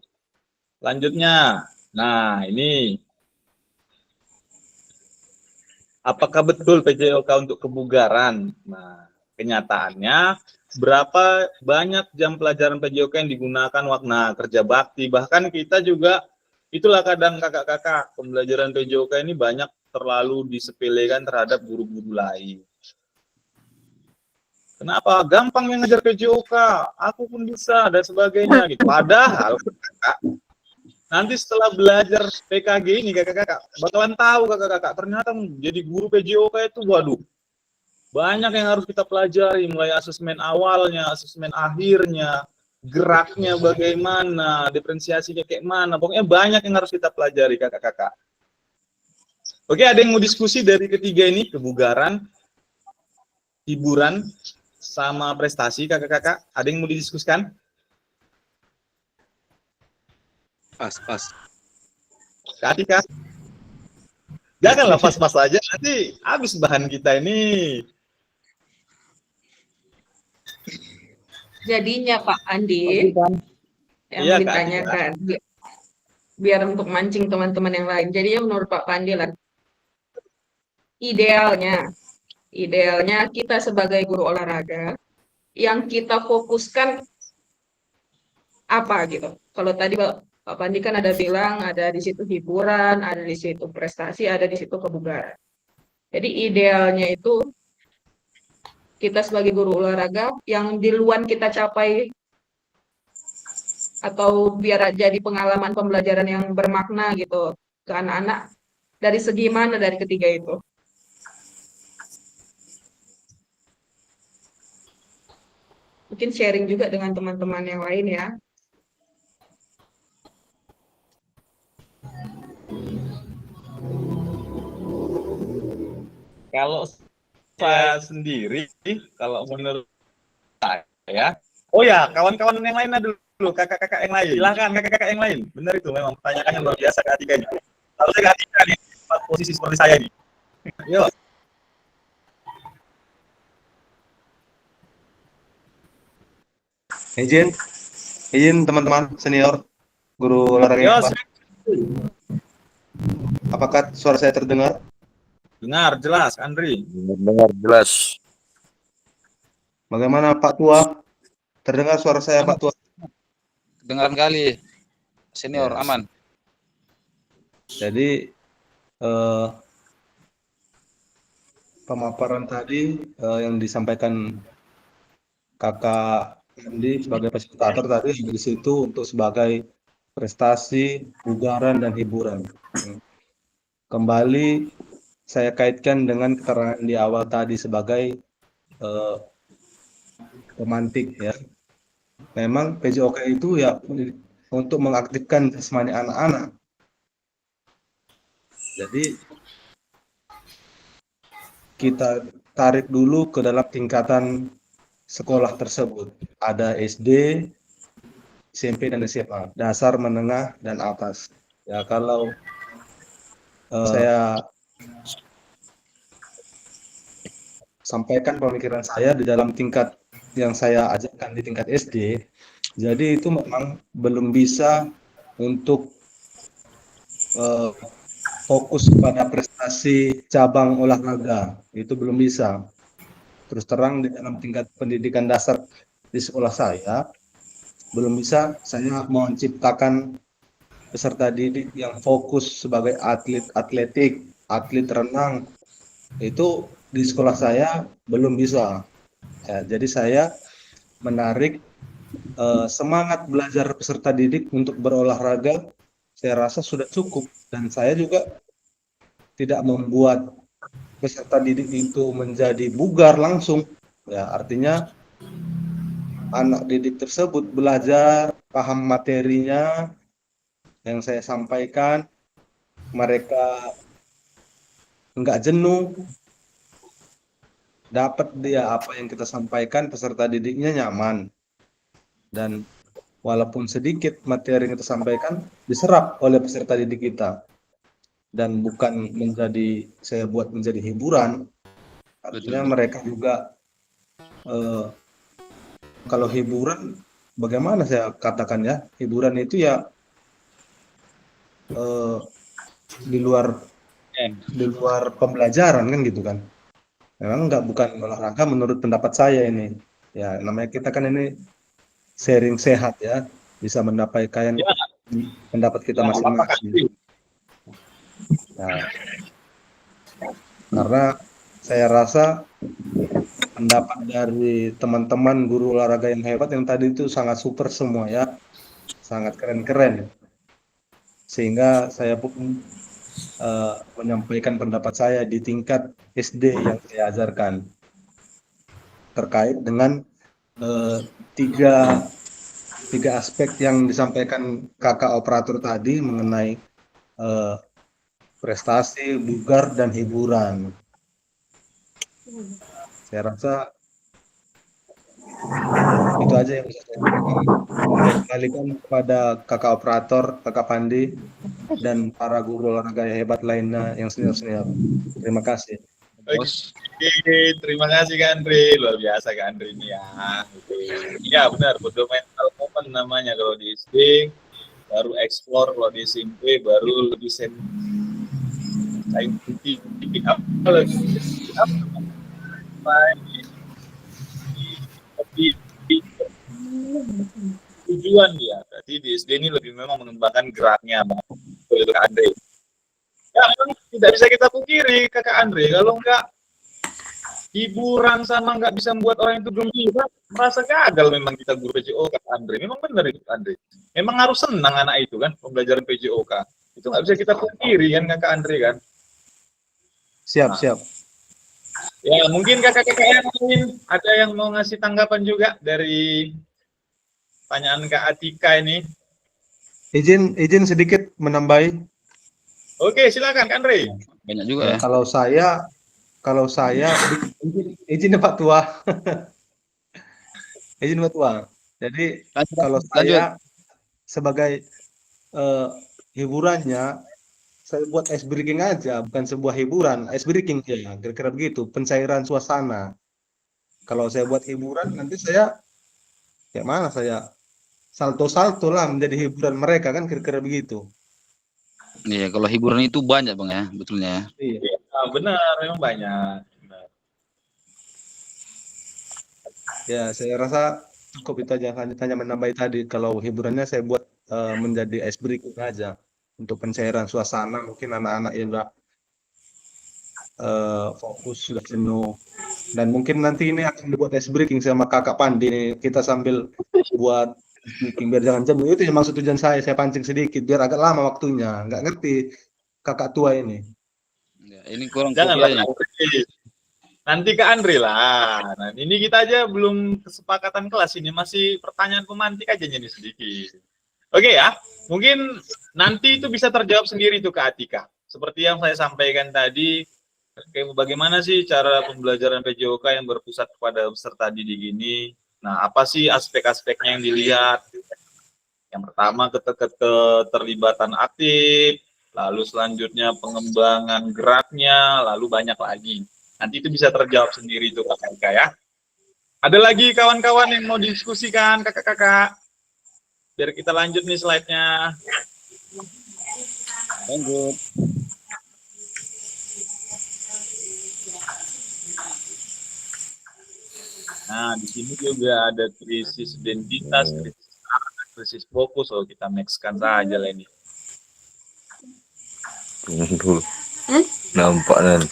Selanjutnya, nah ini. Apakah betul PJOK untuk kebugaran? Nah, kenyataannya berapa banyak jam pelajaran PJOK yang digunakan waktu kerja bakti. Bahkan kita juga, itulah kadang kakak-kakak, pembelajaran PJOK ini banyak terlalu disepelekan terhadap guru-guru lain. Kenapa? Gampang yang ngajar PJOK, aku pun bisa, dan sebagainya. Gitu. Padahal, kakak, nanti setelah belajar PKG ini kakak-kakak bakalan tahu kakak-kakak ternyata jadi guru PJOK itu waduh banyak yang harus kita pelajari, mulai asesmen awalnya, asesmen akhirnya, geraknya bagaimana, diferensiasinya kayak mana, pokoknya banyak yang harus kita pelajari kakak-kakak. Oke, ada yang mau diskusi dari ketiga ini, kebugaran, hiburan, sama prestasi kakak-kakak, ada yang mau didiskusikan? Pas. Kak, janganlah pas-pas aja, nanti habis bahan kita ini. Jadinya Pak Andi, yang Iya, ditanyakan, biar untuk mancing teman-teman yang lain. Jadi menurut Pak Pandi lah, idealnya kita sebagai guru olahraga, yang kita fokuskan apa gitu. Kalau tadi Pak Pandi kan ada bilang ada di situ hiburan, ada di situ prestasi, ada di situ kebugaran. Jadi idealnya itu kita sebagai guru olahraga yang di luar kita capai atau biar jadi pengalaman pembelajaran yang bermakna gitu ke anak-anak dari segi mana dari ketiga itu? Mungkin sharing juga dengan teman-teman yang lain ya. Kalau saya sendiri, kalau menurut saya, Ya. Oh ya, kawan-kawan yang lain dulu, kakak-kakak yang lain. Silakan kakak-kakak yang lain. Benar itu, memang pertanyaannya luar biasa Kak Atika ini. Kalau saya Kak Atika nih, posisi seperti saya nih. Yuk. Izin teman-teman senior guru olahraga Yo, hebat. Apakah suara saya terdengar? dengar jelas, Andri. Dengar jelas. Bagaimana Pak Tua? Terdengar suara saya Pak Tua? Dengaran kali. Senior, Ya. aman. Jadi pemaparan tadi yang disampaikan Kakak Andi sebagai fasilitator tadi di situ untuk sebagai prestasi, bugaran, dan hiburan. Kembali saya kaitkan dengan keterangan di awal tadi sebagai pemantik ya. Memang PJOK itu ya untuk mengaktifkan jasmani anak-anak. Jadi kita tarik dulu ke dalam tingkatan sekolah tersebut. Ada SD, SMP, dan SMA, dasar, menengah, dan atas. Ya kalau saya sampaikan pemikiran saya di dalam tingkat yang saya ajarkan di tingkat SD, jadi itu memang belum bisa untuk fokus pada prestasi cabang olahraga, itu belum bisa. Terus terang di dalam tingkat pendidikan dasar di sekolah saya, belum bisa saya menciptakan peserta didik yang fokus sebagai atlet atletik, atlet renang, itu di sekolah saya belum bisa. Ya, jadi saya menarik semangat belajar peserta didik untuk berolahraga, saya rasa sudah cukup, dan saya juga tidak membuat peserta didik itu menjadi bugar langsung. Ya, artinya anak didik tersebut belajar, paham materinya yang saya sampaikan, mereka nggak jenuh, dapat dia apa yang kita sampaikan, peserta didiknya nyaman, dan walaupun sedikit materi yang kita sampaikan diserap oleh peserta didik kita, dan bukan saya buat menjadi hiburan. Artinya Betul. mereka juga kalau hiburan, bagaimana saya katakan ya, hiburan itu ya di luar pembelajaran kan gitu kan. Memang bukan olahraga menurut pendapat saya ini. Ya namanya kita kan ini sharing sehat ya, bisa mendapatkan pendapat kita masing-masing. Nah, karena saya rasa pendapat dari teman-teman guru olahraga yang hebat yang tadi itu sangat super semua ya, sangat keren-keren, sehingga saya pun menyampaikan pendapat saya di tingkat SD yang saya ajarkan terkait dengan tiga aspek yang disampaikan kakak operator tadi mengenai prestasi, bugar, dan hiburan. Saya rasa itu aja yang bisa saya sampaikan. Saya kembalikan kepada kakak operator, kakak Pandi, dan para guru olahraga hebat lainnya yang senior-senior. Terima kasih. Oke, terima kasih Kak Andre, luar biasa Kak Andre ini ya. Iya benar, fundamental moment namanya kalau di SD, baru explore, kalau di SMP baru lebih saintifik, tujuan dia. Berarti di SD ini lebih memang mengembangkan geraknya, Kak Andre. Ya, memang tidak bisa kita pungkiri Kakak Andre, kalau enggak hiburan sama nggak bisa membuat orang itu gembira, merasa gagal memang kita guru PJOK, Andre. Memang benar itu, Andre. Memang harus senang anak itu kan, pembelajaran PJOK. Itu nggak bisa kita pungkiri kan, Kakak Andre kan. Siap. Ya, mungkin kakak-kakak yang lain ada yang mau ngasih tanggapan juga dari pertanyaan Kak Atika ini. Izin sedikit menambahi. Oke, silakan Kak Andre. Banyak juga ya. Kalau saya izin Pak Tua. Izin Ketua. Jadi Lanjut, kalau lanjut. saya sebagai hiburannya, saya buat ice breaking aja, bukan sebuah hiburan, ice breaking ya, kira-kira begitu, pencairan suasana. Kalau saya buat hiburan, nanti saya kayak mana saya salto-salto lah menjadi hiburan mereka kan, kira-kira begitu. Iya, kalau hiburan itu banyak Bang ya, betulnya ya. Iya. Nah, benar, memang banyak. Benar. Ya, saya rasa cukup itu aja. Hanya menambah tadi, kalau hiburannya saya buat menjadi ice breaking aja untuk pencairan suasana. Mungkin anak-anak yang udah fokus, sudah jenuh, dan mungkin nanti ini akan dibuat ice breaking sama kakak Pandi nih. Kita sambil buat ice breaking biar jangan jenuh. Itu yang maksud tujuan saya pancing sedikit biar agak lama waktunya. Nggak ngerti kakak tua ini. Ya, ini kurang Janganlah kopiahnya. nanti ke Andre lah. Nah, ini kita aja belum kesepakatan kelas ini, masih pertanyaan pemantik aja nih sedikit. Oke ya, mungkin nanti itu bisa terjawab sendiri tuh ke Atika. Seperti yang saya sampaikan tadi, bagaimana sih cara pembelajaran PJOK yang berpusat kepada peserta didik ini? Nah, apa sih aspek-aspeknya yang dilihat? Yang pertama keterlibatan aktif, lalu selanjutnya pengembangan geraknya, lalu banyak lagi. Nanti itu bisa terjawab sendiri tuh kakak-kakak ya. Ada lagi kawan-kawan yang mau diskusikan kakak-kakak? Biar kita lanjut nih slide-nya. Lanjut. Nah, di sini juga ada krisis identitas, krisis fokus. Oh, kita next-kan saja lah ini. Tunggu. Nampak kan?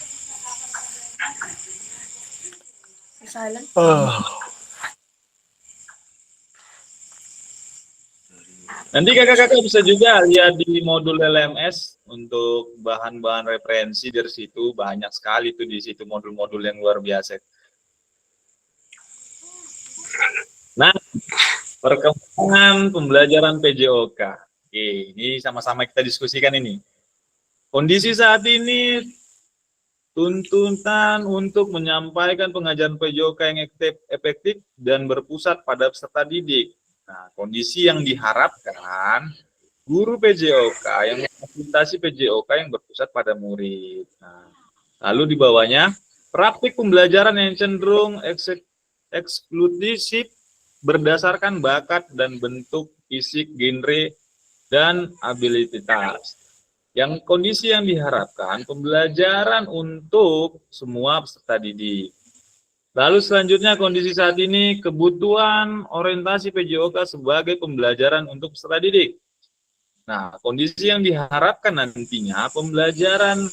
Nanti kakak-kakak bisa juga lihat di modul LMS untuk bahan-bahan referensi dari situ, banyak sekali tuh di situ modul-modul yang luar biasa. Nah, perkembangan pembelajaran PJOK. Oke, ini sama-sama kita diskusikan ini. Kondisi saat ini tuntutan untuk menyampaikan pengajaran PJOK yang efektif dan berpusat pada peserta didik. Nah, kondisi yang diharapkan guru PJOK yang memfasilitasi PJOK yang berpusat pada murid. Nah, lalu di bawahnya praktik pembelajaran yang cenderung eksklusif berdasarkan bakat dan bentuk fisik, genre, dan abilitas. Yang kondisi yang diharapkan pembelajaran untuk semua peserta didik. Lalu selanjutnya kondisi saat ini kebutuhan orientasi PJOK sebagai pembelajaran untuk peserta didik. Nah, kondisi yang diharapkan nantinya pembelajaran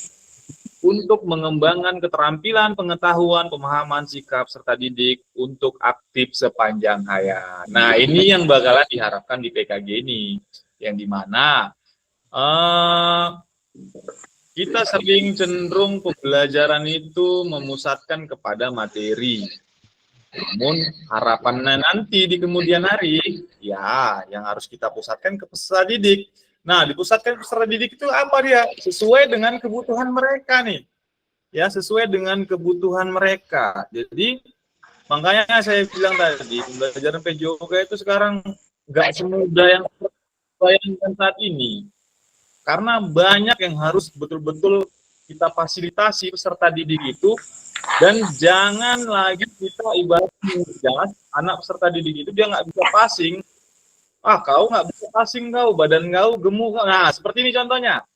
untuk mengembangkan keterampilan, pengetahuan, pemahaman, sikap serta didik untuk aktif sepanjang hayat. Nah, ini yang bakalan diharapkan di PKG ini, yang dimana kita sering cenderung pembelajaran itu memusatkan kepada materi. Namun harapannya nanti di kemudian hari, ya yang harus kita pusatkan ke peserta didik. Nah, dipusatkan ke peserta didik itu apa dia? Sesuai dengan kebutuhan mereka nih. Ya, sesuai dengan kebutuhan mereka. Jadi, makanya saya bilang tadi, pembelajaran PJOK itu sekarang nggak semudah yang bayangkan saat ini. Karena banyak yang harus betul-betul kita fasilitasi peserta didik itu, dan jangan lagi kita ibaratnya, jangan anak peserta didik itu dia nggak bisa passing. Kau nggak bisa passing, kau badan kau gemuk. Nah, seperti ini contohnya.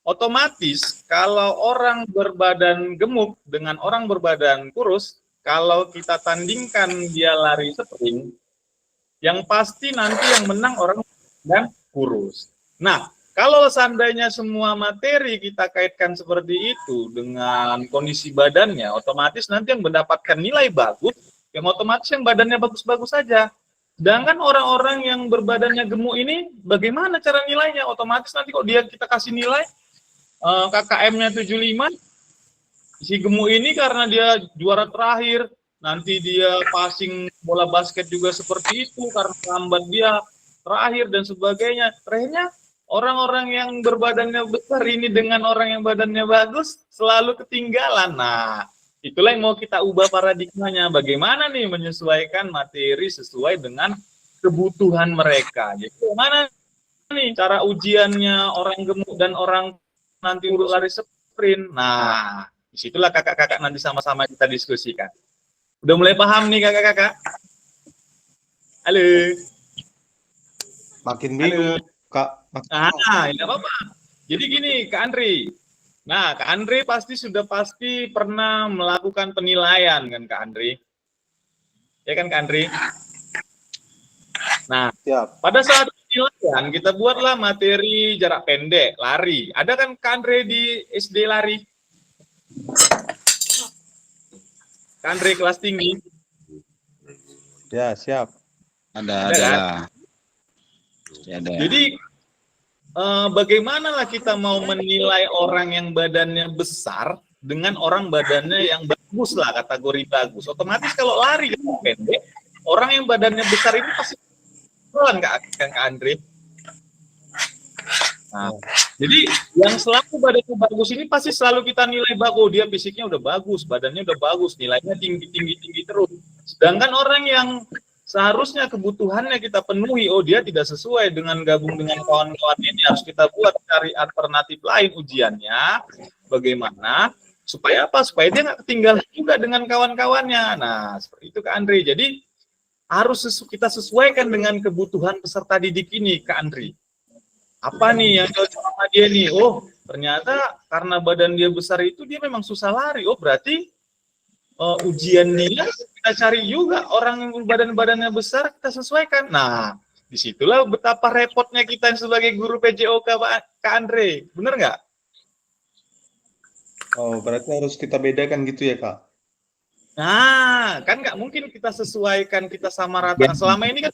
Otomatis kalau orang berbadan gemuk dengan orang berbadan kurus, kalau kita tandingkan dia lari sprint, yang pasti nanti yang menang orang yang kurus. Nah, kalau seandainya semua materi kita kaitkan seperti itu dengan kondisi badannya, otomatis nanti yang mendapatkan nilai bagus, yang otomatis yang badannya bagus-bagus saja. Sedangkan orang-orang yang berbadannya gemuk ini, bagaimana cara nilainya? Otomatis nanti kok dia kita kasih nilai, KKM-nya 75, si gemuk ini karena dia juara terakhir, nanti dia passing bola basket juga seperti itu, karena lambat dia terakhir dan sebagainya. Terakhirnya, orang-orang yang berbadannya besar ini dengan orang yang badannya bagus selalu ketinggalan. Nah, itulah yang mau kita ubah paradigmanya. Bagaimana nih menyesuaikan materi sesuai dengan kebutuhan mereka. Jadi mana nih cara ujiannya orang gemuk dan orang nanti untuk lari sprint. Nah, disitulah kakak-kakak nanti sama-sama kita diskusikan. Udah mulai paham nih kakak-kakak? Halo. Makin bingung, Kak. Tidak apa-apa. Jadi gini, Kak Andri. Nah, Kak Andri pasti pernah melakukan penilaian kan, Kak Andri? Ya kan, Kak Andri? Nah, Siap. pada saat penilaian kita buatlah materi jarak pendek, lari. Ada kan Kak Andre di SD lari? Kak Andre kelas tinggi? Ya, siap. Ada Ada kan? lah. Ya, ada. Jadi bagaimana lah kita mau menilai orang yang badannya besar dengan orang badannya yang bagus lah, kategori bagus. Otomatis kalau lari jarak pendek, orang yang badannya besar ini pasti Kak Andre. Nah, jadi yang selalu badannya bagus ini pasti selalu kita nilai bagus. Dia fisiknya udah bagus, badannya udah bagus, nilainya tinggi terus. Sedangkan orang yang seharusnya kebutuhannya kita penuhi, oh dia tidak sesuai dengan gabung dengan kawan-kawan ini, harus kita buat cari alternatif lain ujiannya. Bagaimana? Supaya apa? Supaya dia nggak ketinggalan juga dengan kawan-kawannya. Nah, seperti itu Kak Andre. Jadi harus kita sesuaikan dengan kebutuhan peserta didik ini, Kak Andri. Apa nih yang cocok sama dia nih? Oh, ternyata karena badan dia besar itu dia memang susah lari. Oh, berarti ujian dia kita cari juga orang yang badannya besar, kita sesuaikan. Nah, disitulah betapa repotnya kita sebagai guru PJOK, Kak Andre. Bener nggak? Oh, berarti harus kita bedakan gitu ya, Kak? Nah, kan nggak mungkin kita sesuaikan, kita sama ratakan. Selama ini kan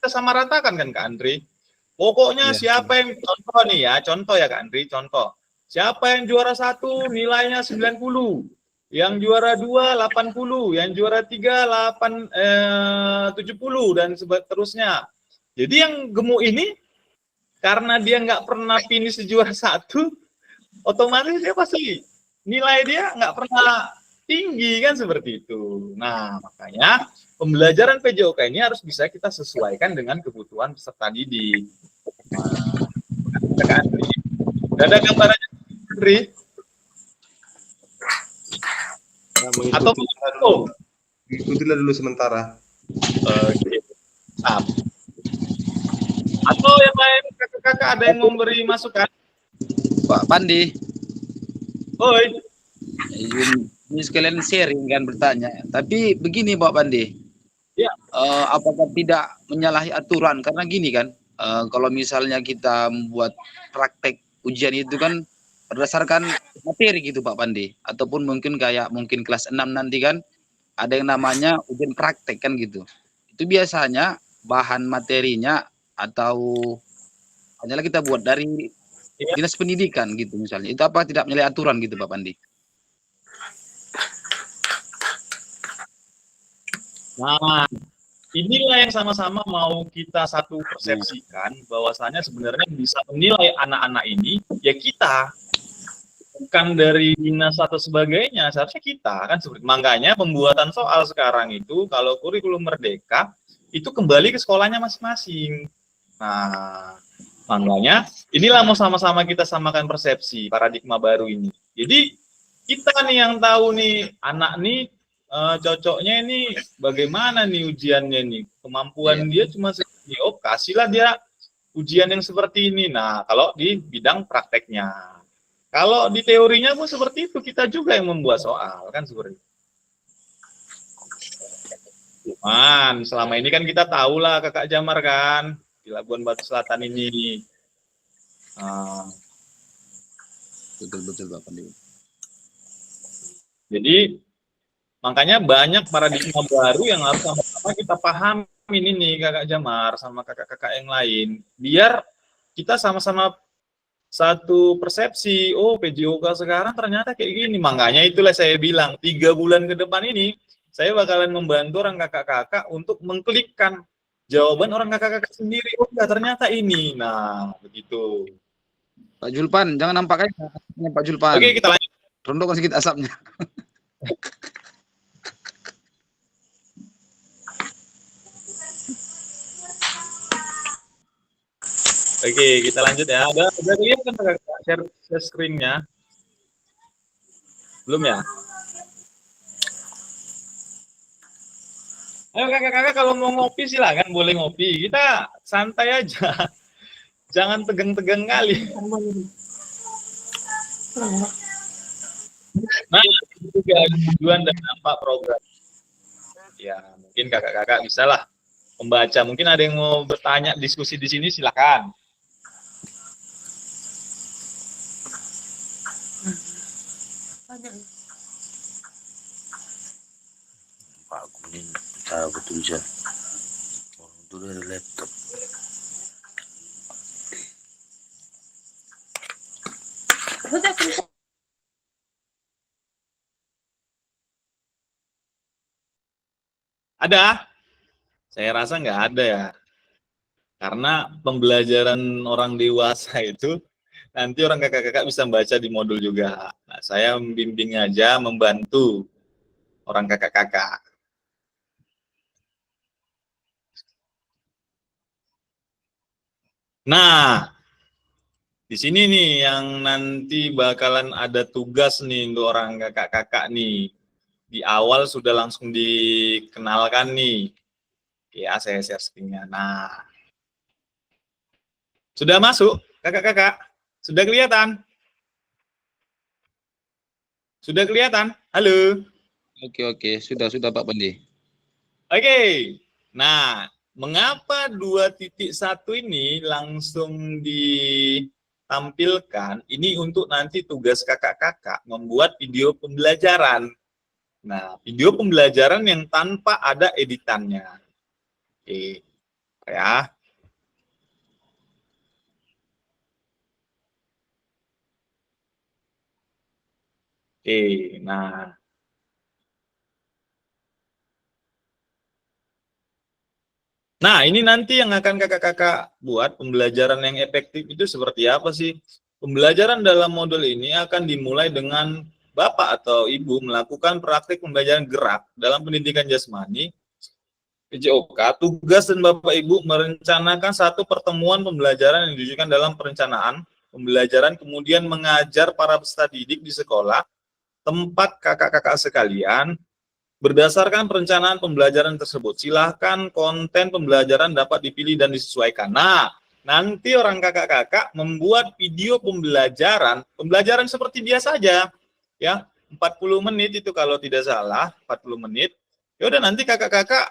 kita sama ratakan kan Kak Andri. Pokoknya siapa yang contoh nih ya, contoh ya Kak Andri, contoh. Siapa yang juara 1 nilainya 90, yang juara 2 80, yang juara 3 70 dan seterusnya. Jadi yang gemuk ini karena dia nggak pernah finish juara 1, otomatis dia pasti nilai dia nggak pernah tinggi kan seperti itu. Nah, makanya pembelajaran PJOK ini harus bisa kita sesuaikan dengan kebutuhan peserta didik. Nah, ada gambarannya, Andri? Atau Ikutilah dulu sementara. Oke. Atau yang lain kakak-kakak ada yang memberi masukan? Pak Pandi. Oi. Ini sekalian sharing kan bertanya. Tapi begini Pak Pandi. Ya. Apakah tidak menyalahi aturan? Karena gini kan, kalau misalnya kita membuat praktek ujian itu kan berdasarkan materi gitu Pak Pandi. Ataupun mungkin kelas 6 nanti kan ada yang namanya ujian praktek kan gitu. Itu biasanya bahan materinya atau hanyalah kita buat dari dinas pendidikan gitu misalnya. Itu apa tidak menyalahi aturan gitu Pak Pandi? Nah, inilah yang sama-sama mau kita satu persepsikan bahwasanya sebenarnya bisa menilai anak-anak ini ya kita, bukan dari dinas atau sebagainya, seharusnya kita kan seperti makanya pembuatan soal sekarang itu kalau kurikulum merdeka itu kembali ke sekolahnya masing-masing. Nah, makanya inilah mau sama-sama kita samakan persepsi paradigma baru ini. Jadi kita nih yang tahu nih anak nih cocoknya ini bagaimana nih ujiannya nih, kemampuan dia cuma segini, oh kasihlah dia ujian yang seperti ini. Nah kalau di bidang prakteknya, kalau di teorinya pun seperti itu, kita juga yang membuat soal kan seperti itu. Cuman selama ini kan kita tahu lah Kakak Jamar kan di Labuan Batu Selatan ini. Betul Pak Pandi. Jadi makanya banyak paradigma baru yang harus sama-sama kita pahami ini nih Kakak Jamar sama kakak-kakak yang lain. Biar kita sama-sama satu persepsi, oh PJOK sekarang ternyata kayak gini. Makanya itulah saya bilang, 3 bulan ke depan ini, saya bakalan membantu orang kakak-kakak untuk mengklikkan jawaban orang kakak-kakak sendiri. Oh ya ternyata ini. Nah, begitu. Pak Julpan, jangan nampak aja Pak Julpan. Oke, kita lanjut. Rondokkan sedikit asapnya. Oke, kita lanjut ya. Udah lihat kan Kakak share screen-nya? Belum ya? Ayo kakak-kakak kalau mau ngopi silakan boleh ngopi. Kita santai aja. Jangan tegang-tegang kali. Nah, itu juga tujuan dan dampak program. Ya, mungkin kakak-kakak bisa lah membaca. Mungkin ada yang mau bertanya, diskusi di sini, silakan. Pak, aku ini cara bertulisan. Orang itu dari laptop. Ada? Saya rasa nggak ada ya. Karena pembelajaran orang dewasa itu nanti orang kakak-kakak bisa membaca di modul juga. Nah, saya membimbing aja, membantu orang kakak-kakak. Nah, di sini nih yang nanti bakalan ada tugas nih untuk orang kakak-kakak nih. Di awal sudah langsung dikenalkan nih. Ya, saya share screen-nya. Nah, sudah masuk kakak-kakak? Sudah kelihatan? Sudah kelihatan? Halo? Oke, sudah Pak Pandi. Oke. Nah, mengapa 2.1 ini langsung ditampilkan? Ini untuk nanti tugas kakak-kakak membuat video pembelajaran. Nah, video pembelajaran yang tanpa ada editannya. Oke, ya. Oke, nah. Nah, ini nanti yang akan kakak-kakak buat pembelajaran yang efektif itu seperti apa sih? Pembelajaran dalam modul ini akan dimulai dengan Bapak atau Ibu melakukan praktik pembelajaran gerak dalam pendidikan jasmani, PJOK. Tugas dan Bapak Ibu merencanakan satu pertemuan pembelajaran yang ditujukan dalam perencanaan pembelajaran, kemudian mengajar para peserta didik di sekolah, tempat kakak-kakak sekalian. Berdasarkan perencanaan pembelajaran tersebut, silahkan konten pembelajaran dapat dipilih dan disesuaikan. Nah, nanti orang kakak-kakak membuat video pembelajaran seperti biasa aja, ya, 40 menit itu kalau tidak salah, 40 menit. Ya udah nanti kakak-kakak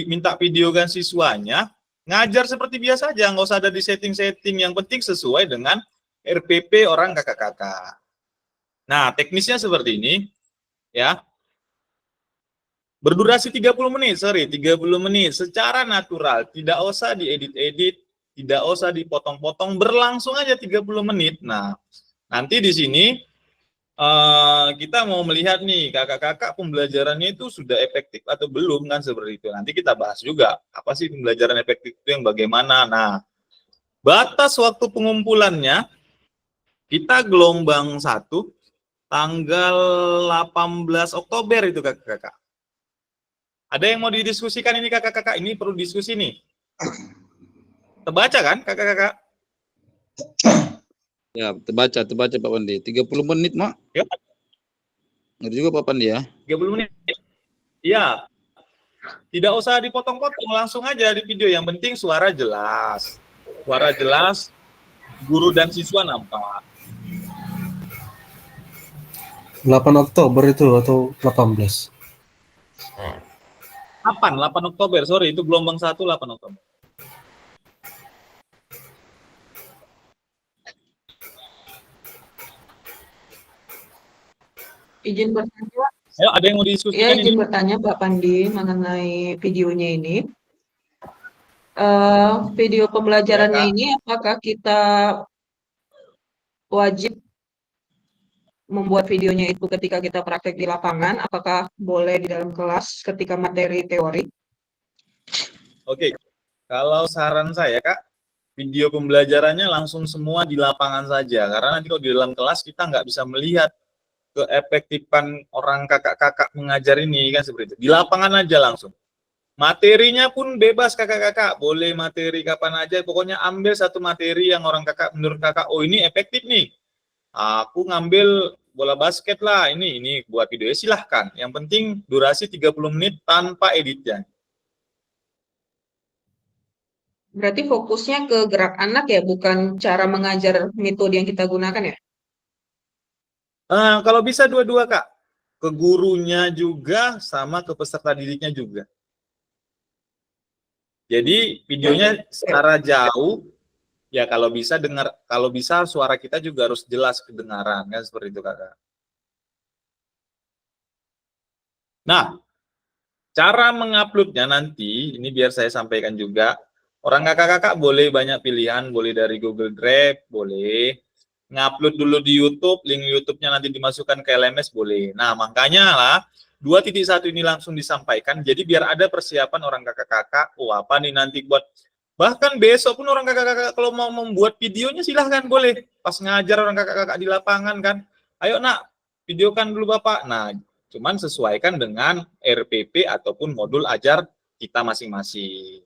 minta videokan siswanya, ngajar seperti biasa aja, nggak usah ada di setting-setting, yang penting sesuai dengan RPP orang kakak-kakak. Nah, teknisnya seperti ini, ya. Berdurasi 30 menit, 30 menit secara natural, tidak usah diedit-edit, tidak usah dipotong-potong, berlangsung aja 30 menit. Nah, nanti di sini kita mau melihat nih kakak-kakak pembelajarannya itu sudah efektif atau belum kan seperti itu. Nanti kita bahas juga apa sih pembelajaran efektif itu yang bagaimana. Nah, batas waktu pengumpulannya kita gelombang 1 tanggal 18 Oktober itu kakak-kakak. Ada yang mau didiskusikan ini kakak-kakak? Ini perlu diskusi nih. Terbaca kan kakak-kakak? Ya, terbaca Pak Pandi. 30 menit, Mak. Ya. Ngerti juga Pak Pandi ya. 30 menit. Iya. Tidak usah dipotong-potong, langsung aja di video. Yang penting suara jelas. Suara jelas, guru dan siswa nampak. 8 Oktober itu atau 18? 8 Oktober, sorry, itu gelombang 1 8 Oktober. Izin bertanya. Ayo, ada yang mau didiskusikan izin ini? bertanya Pak Pandi mengenai videonya ini. Video pembelajarannya Ya, ini apakah kita wajib membuat videonya itu ketika kita praktek di lapangan? Apakah boleh di dalam kelas ketika materi teori? Oke, kalau saran saya Kak, video pembelajarannya langsung semua di lapangan saja. Karena nanti kalau di dalam kelas kita nggak bisa melihat keefektifan orang kakak-kakak mengajar ini kan seperti itu. Di lapangan aja langsung. Materinya pun bebas kakak-kakak, boleh materi kapan aja, pokoknya ambil satu materi yang orang kakak menurut kakak, oh ini efektif nih. Aku ngambil bola basket lah, ini buat video silahkan. Yang penting durasi 30 menit tanpa editnya. Berarti fokusnya ke gerak anak ya, bukan cara mengajar metode yang kita gunakan ya? Kalau bisa dua-dua kak, ke gurunya juga sama ke peserta didiknya juga. Jadi videonya secara jauh, ya kalau bisa suara kita juga harus jelas kedengaran kan seperti itu kakak. Nah, cara menguploadnya nanti, ini biar saya sampaikan juga, orang kakak-kakak boleh banyak pilihan, boleh dari Google Drive, boleh ngupload dulu di YouTube, link YouTube-nya nanti dimasukkan ke LMS boleh. Nah, makanya lah 2.1 ini langsung disampaikan, jadi biar ada persiapan orang kakak-kakak, oh apa nih nanti buat, bahkan besok pun orang kakak-kakak kalau mau membuat videonya silahkan boleh, pas ngajar orang kakak-kakak di lapangan kan, ayo nak, videokan dulu Bapak. Nah, cuman sesuaikan dengan RPP ataupun modul ajar kita masing-masing.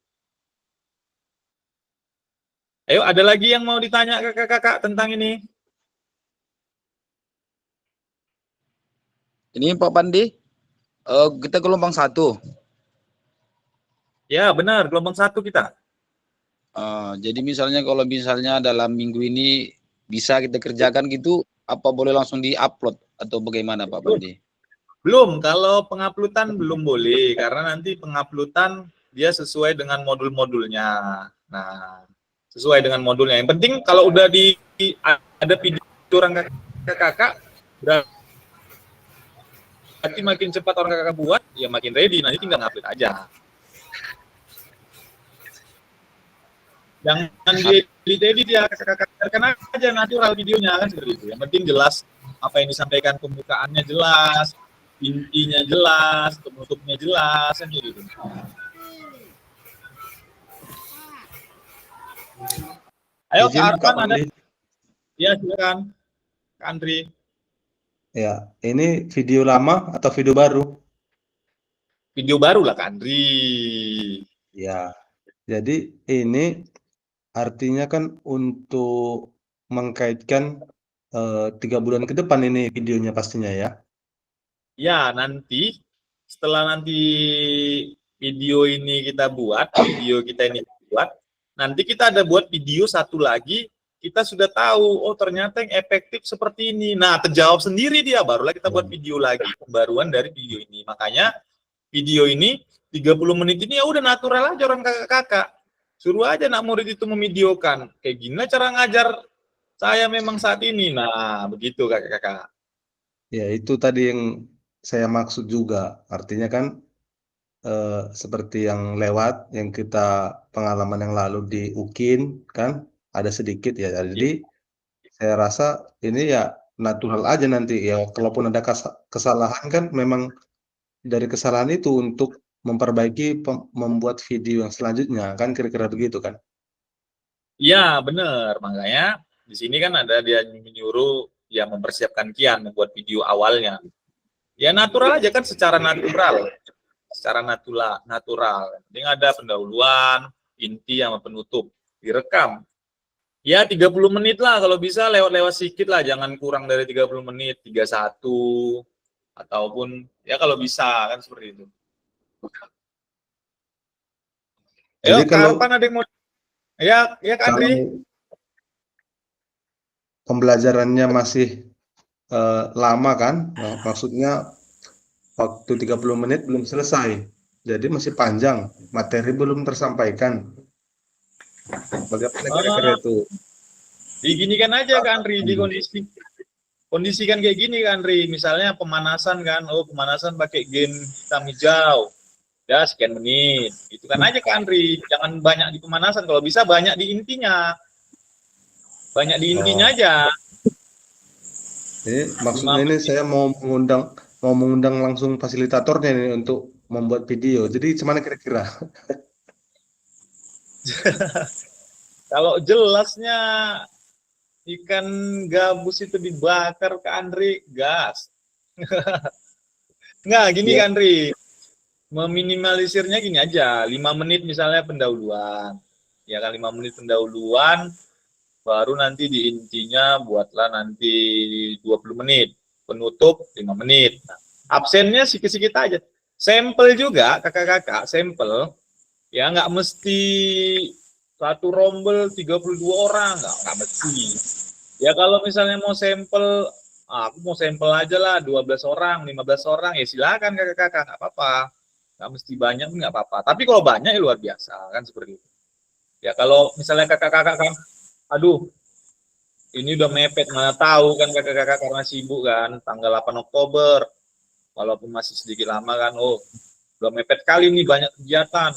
Ayo, ada lagi yang mau ditanya kakak-kakak tentang ini? Ini Pak Pandi, kita gelombang 1. Ya, benar, gelombang 1 kita. Jadi misalnya kalau misalnya dalam minggu ini bisa kita kerjakan gitu, apa boleh langsung di-upload atau bagaimana Pak Pandi? Belum, kalau penguploadan belum boleh, karena nanti penguploadan dia sesuai dengan modul-modulnya. Nah, sesuai dengan modulnya. Yang penting kalau udah ada video orang kakak, berarti makin cepat orang kakak buat, ya makin ready. Nanti tinggal ngupload aja. Jangan diedit ya kakak-kakak, karena aja natural videonya kan seperti itu. Yang penting jelas apa yang disampaikan, pembukaannya jelas, intinya jelas, penutupnya jelas, kan gitu. Ayo Kak Arman ada? Ya silakan, Kak Andri. Ya, ini video lama atau video baru? Video baru lah Kak Andri. Ya, jadi ini artinya kan untuk mengkaitkan 3 bulan ke depan ini videonya pastinya ya. Ya, nanti setelah video kita ini buat, nanti kita ada buat video satu lagi, kita sudah tahu, oh ternyata yang efektif seperti ini. Nah, terjawab sendiri dia, barulah kita buat video lagi, pembaruan dari video ini. Makanya video ini 30 menit ini ya udah natural aja orang kakak-kakak. Suruh aja nak murid itu memvideokan. Kayak gini cara ngajar saya memang saat ini. Nah, begitu kakak-kakak. Ya, itu tadi yang saya maksud juga. Artinya kan seperti yang lewat, yang kita pengalaman yang lalu di UKIN kan ada sedikit ya. Jadi saya rasa ini ya natural aja nanti ya. Kalaupun ada kesalahan kan memang dari kesalahan itu untuk memperbaiki membuat video yang selanjutnya kan kira-kira begitu kan. Iya, benar. Makanya di sini kan ada dia menyuruh ya mempersiapkan Kian membuat video awalnya. Ya natural aja kan secara natural. Secara natural. Ini ada pendahuluan, inti sama penutup. Direkam. Ya 30 menit lah kalau bisa lewat-lewat sedikit lah, jangan kurang dari 30 menit, 31 ataupun ya kalau bisa kan seperti itu. Jadi kalau kapan ada yang mau ya Kak Andri? Pembelajarannya masih lama kan, nah, maksudnya waktu 30 menit belum selesai, jadi masih panjang, materi belum tersampaikan. Bagaimana kira-kira itu? Diginikan aja Kak Andri, kondisikan kayak gini Kak Andri, misalnya pemanasan kan, pemanasan pakai game hitam hijau, ya sekian menit, itu kan aja Kak Andri, jangan banyak di pemanasan, kalau bisa banyak di intinya. Banyak di intinya aja. Jadi maksudnya ini saya mau mengundang langsung fasilitatornya ini untuk membuat video. Jadi gimana kira-kira? Kalau jelasnya ikan gabus itu dibakar Kak Andri, gas. Nggak, gini Iya. kan, Ri. Meminimalisirnya gini aja, 5 menit misalnya pendahuluan. Ya kan, 5 menit pendahuluan, baru nanti di intinya buatlah nanti 20 menit. Penutup 5 menit. Nah, absennya sedikit-sedikit aja. Sampel juga, kakak-kakak, sampel. Ya, nggak mesti satu rombel 32 orang, nggak mesti. Ya kalau misalnya mau sampel, aku mau sampel aja lah 12 orang, 15 orang, ya silakan kakak-kakak, nggak apa-apa. Nggak mesti banyak, nggak apa-apa. Tapi kalau banyak ya luar biasa, kan seperti itu. Ya kalau misalnya kakak-kakak kan, aduh, ini udah mepet, mana tahu kan kakak-kakak karena sibuk kan, tanggal 8 Oktober, walaupun masih sedikit lama kan, oh, udah mepet kali nih, banyak kegiatan.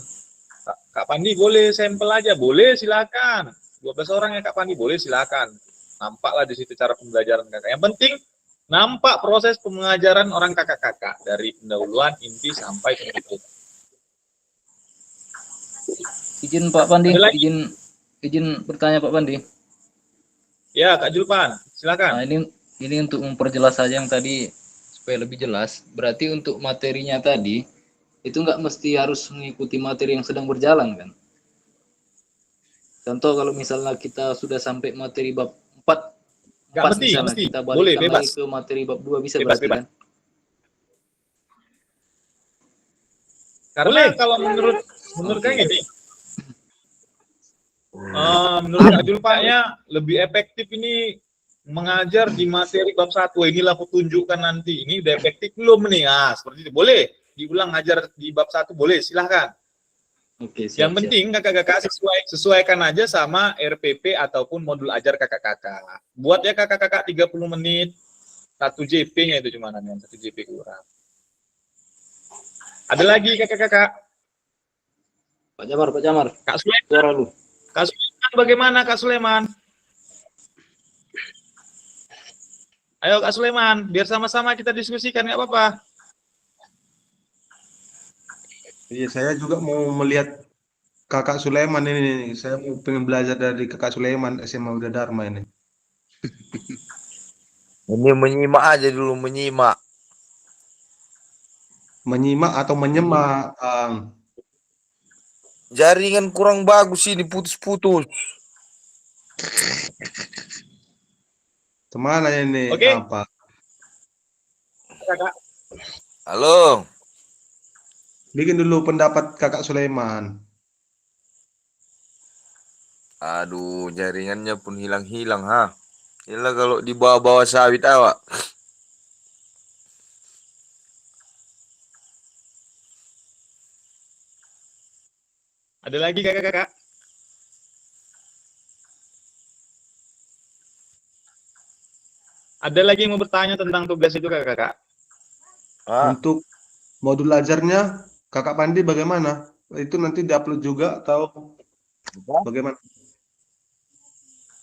Kak Pandi boleh sampel aja, boleh silakan. 12 orang ya Kak Pandi, boleh silakan. Nampaklah di situ cara pembelajaran kakak. Yang penting nampak proses pengajaran orang kakak-kakak dari pendahuluan inti sampai penutup. Izin Pak Pandi, Ada lagi? izin bertanya Pak Pandi. Ya Kak Julpan, silakan. Nah, ini untuk memperjelas saja yang tadi supaya lebih jelas. Berarti untuk materinya tadi itu nggak mesti harus mengikuti materi yang sedang berjalan kan? Contoh kalau misalnya kita sudah sampai materi bab 4, Nggak mesti, misalnya mesti. kita Boleh, balikkan bebas. lagi ke materi bab 2 bisa Bebas, berarti bebas. kan? Karena kalau menurut saya gini, menurut Kak Julpannya lebih efektif ini mengajar di materi bab 1. Inilah aku tunjukkan nanti. Ini udah efektif belum nih? Ah, seperti itu. Boleh diulang ngajar di bab 1, boleh, silahkan. Oke, Yang siap. penting kakak-kakak sesuaikan aja sama RPP ataupun modul ajar kakak-kakak. Buat ya kakak-kakak 30 menit, 1 JP-nya itu cuma yang 1 JP kurang. Ada lagi kakak-kakak? Pak Jamar. Kak Sulaiman, Suara lu. Kak Sulaiman bagaimana Kak Sulaiman? Ayo Kak Sulaiman, biar sama-sama kita diskusikan, nggak apa-apa. Iya, saya juga mau melihat Kakak Sulaiman ini. Saya mau pengen belajar dari Kakak Sulaiman SMA Uda Dharma ini. Ini menyimak aja dulu, menyimak. Menyimak atau menyemak, Ang? Jaringan kurang bagus ini, putus-putus. Kemana ini? Oke. Apa? Kakak. Halo. Bikin dulu pendapat Kakak Sulaiman. Aduh, jaringannya pun hilang-hilang, ha. Yalah kalau di bawah-bawah sawit awak. Ada lagi kakak-kakak? Ada lagi yang mau bertanya tentang tugas itu kakak-kakak? Untuk modul ajarnya, Kakak Pandi bagaimana? Itu nanti diupload juga atau bagaimana?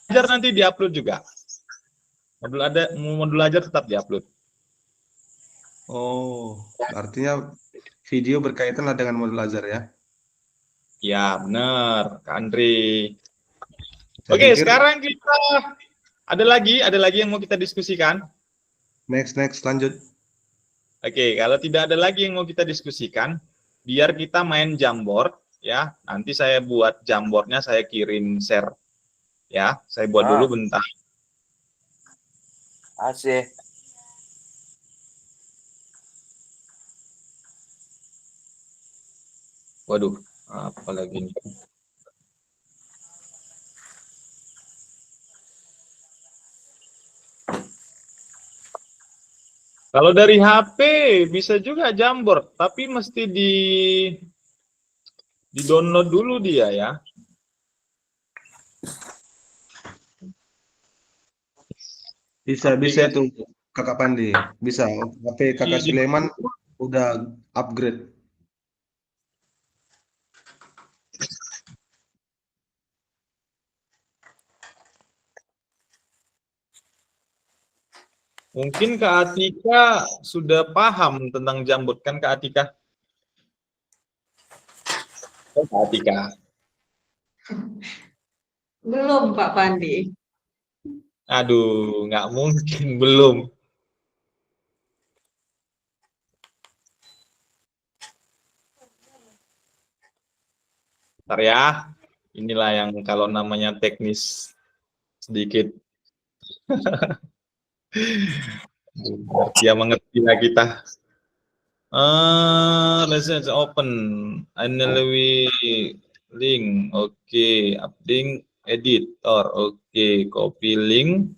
Ajar nanti diupload juga. Modul ajar tetap diupload. Oh, artinya video berkaitan lah dengan modul ajar ya? Ya, benar, Kak Andri. Saya Oke, pikir sekarang kita ada lagi yang mau kita diskusikan. next lanjut. Oke, kalau tidak ada lagi yang mau kita diskusikan, biar kita main Jamboard ya. Nanti saya buat Jamboardnya, saya kirim share ya. Saya buat dulu bentar. Asih. Waduh, apa lagi nih? Kalau dari HP bisa juga Jamboard, tapi mesti di download dulu dia ya. Bisa itu Kakak Pandi. Bisa. HP Kakak Sulaiman udah upgrade. Mungkin Kak Atika sudah paham tentang Jamboard kan Kak Atika? Oh, Kak Atika. Belum Pak Pandi. Aduh, nggak mungkin belum. Ntar ya, inilah yang kalau namanya teknis sedikit. mengerti lah kita. Let's open. Anyway, link. Oke, update editor. Oke, copy link.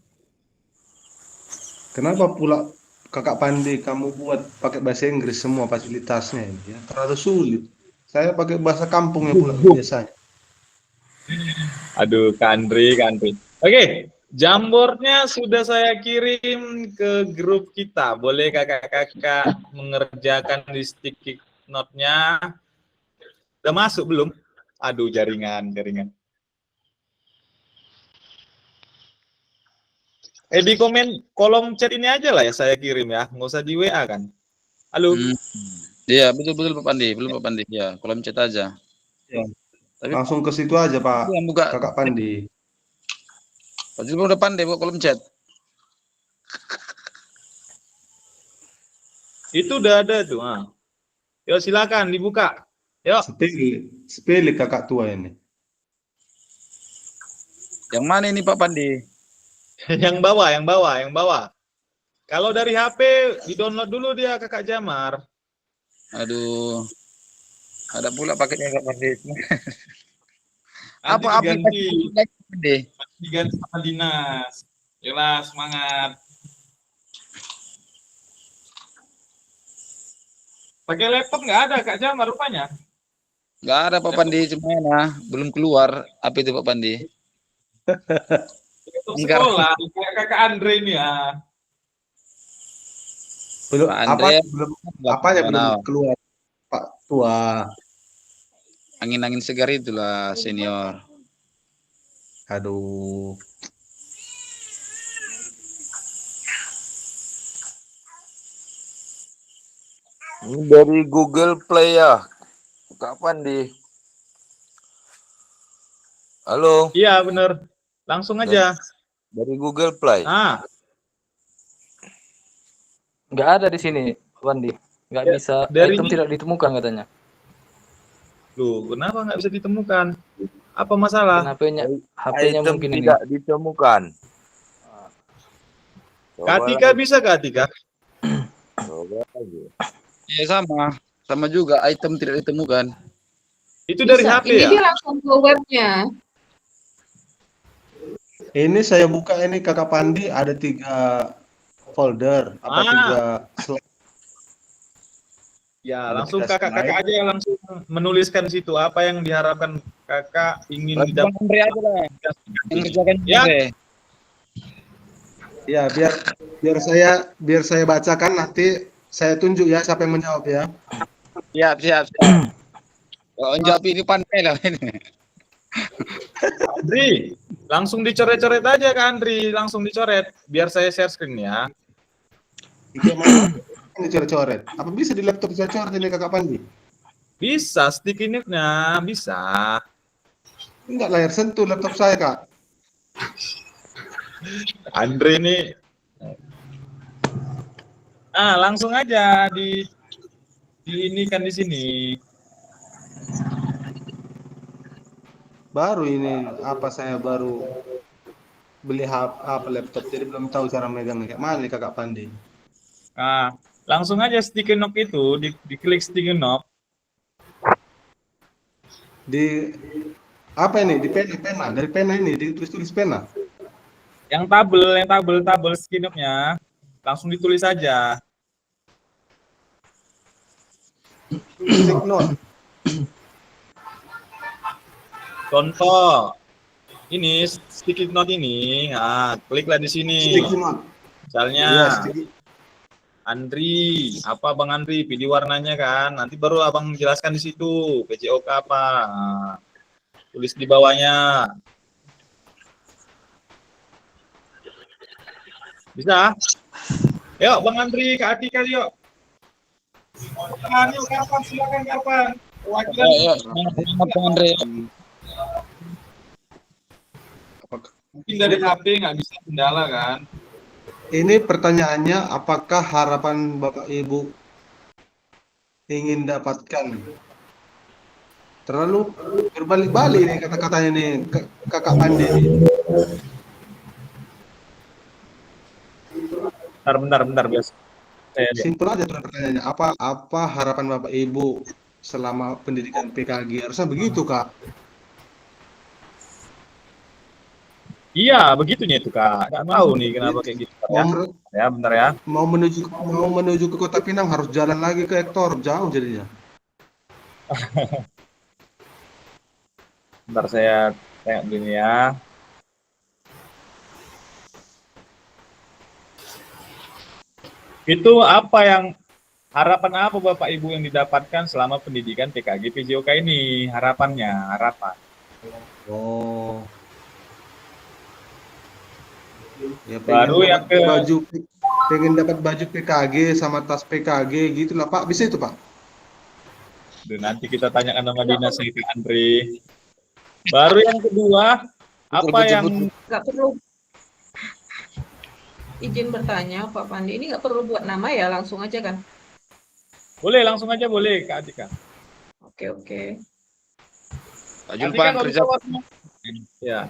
Kenapa pula Kakak Pandi kamu buat pakai bahasa Inggris semua fasilitasnya ini ya? Terlalu sulit. Saya pakai bahasa kampung ya pula biasanya. Aduh, Kak Andri. Oke, Jamboardnya sudah saya kirim ke grup kita. Boleh kakak-kakak mengerjakan di sticky note-nya. Udah masuk belum? Aduh, jaringan. Di kolom chat ini aja lah ya saya kirim ya. Nggak usah di WA kan. Halo? Iya, betul Pak Pandi. Belum Pak Pandi. Ya, kolom chat aja. Ya. Tapi Langsung ke situ aja Pak yang buka Kakak Pandi. Pak Julpan udah pandai buka kolom chat. Itu udah ada tuh. Yuk silakan dibuka. Yuk. Sepele kakak tua ini. Yang mana ini Pak Pandi? yang bawah. Kalau dari HP di-download dulu dia Kakak Jamar. Aduh. Ada pula paketnya Pak Pandi. Nanti Apa diganti sama dinas. Yalah, semangat. Pakai laptop nggak ada Kak Jamar rupanya? Nggak ada Pak Pandi, cuma belum keluar. Apa itu Pak Pandi? Untuk sekolah, kayak Kakak Andre ini ya. Belum Pak Andre, apanya belum keluar Pak tua. Angin-angin segar itulah senior. Aduh. Ini dari Google Play ya. Kapan di? Halo. Iya bener. Langsung aja. Dari Google Play. Nggak ada di sini, Wandi. Nggak Ya, bisa. dari Item ini- tidak ditemukan katanya. Loh, kenapa nggak bisa ditemukan? Apa masalah? HP-nya Item mungkin ini. tidak ditemukan. Katika bisa Katika? Coba aja. Iya sama juga item tidak ditemukan. Itu dari Bisa. HP Ini ya? dia langsung ke webnya. Ini saya buka ini Kakak Pandi ada 3 folder apa 3 slide. Ya, Ada langsung 3 kakak-kakak slide. aja yang langsung menuliskan di situ apa yang diharapkan kakak ingin Bang didapat. Andre aja lah. Yang ngerjakan Ya. Andre. Ya, biar saya bacakan nanti saya tunjuk ya siapa yang menjawab ya. Siap. Kalau jawab ini pandai lah ini. Andri, langsung dicoret-coret aja Kak Andri, langsung dicoret biar saya share screen ya. Gimana? Ini coret-coret. Apa bisa di laptop saya coret ini Kakak Pandi? Bisa, sticky note-nya bisa. Enggak layar sentuh laptop saya, Kak. Andre ini langsung aja di ini kan di sini. Baru ini saya baru beli laptop jadi belum tahu cara megangnya. Kayak mana nih Kakak Pandi? Langsung aja sticky note itu diklik sticky note. Di apa ini? Di pena. Dari pena ini ditulis pena. Yang tabel sticky note-nya langsung ditulis aja. Stick note. Contoh, ini sticky note ini, kliklah di sini. Sticky note. Misalnya, Iya, sticky. Andri, apa Bang Andri, pilih warnanya kan, nanti baru Abang jelaskan di situ, PJOK apa, tulis di bawahnya. Bisa? Yuk Bang Andri, Kak Atika yuk. Yuk, kapan, silakan kapan. Ayo, semangat Bang Andre. Mungkin dari HP nggak bisa kendala kan? Ini pertanyaannya, apakah harapan Bapak Ibu ingin dapatkan Terlalu berbalik-balik nih kata-katanya nih Kakak Pandi nih. Bentar, biasa. Saya lihat. Simpel aja tuh pertanyaannya. Apa harapan Bapak Ibu selama pendidikan PKG? Harusnya begitu, Kak. Iya, begitunya itu Kak. Nggak tahu nih kenapa kayak gitu. Ya, ya bentar ya. Mau menuju ke Kota Pinang harus jalan lagi ke Ektor, jauh jadinya. Bentar saya tengok dulu ya. Itu apa yang harapan apa Bapak Ibu yang didapatkan selama pendidikan PKG PJOK ini? Harapan. Oh. Ya, Baru yang ke pengen dapat baju PKG sama tas PKG gitu lah Pak. Bisa itu Pak? nanti kita tanyakan sama dinas itu Andre. Baru yang kedua, apa yang Nggak perlu izin bertanya Pak Pandi, ini nggak perlu buat nama ya, langsung aja kan? boleh langsung aja boleh Kak Atika. Oke. Pak Julpan kerja. Ya.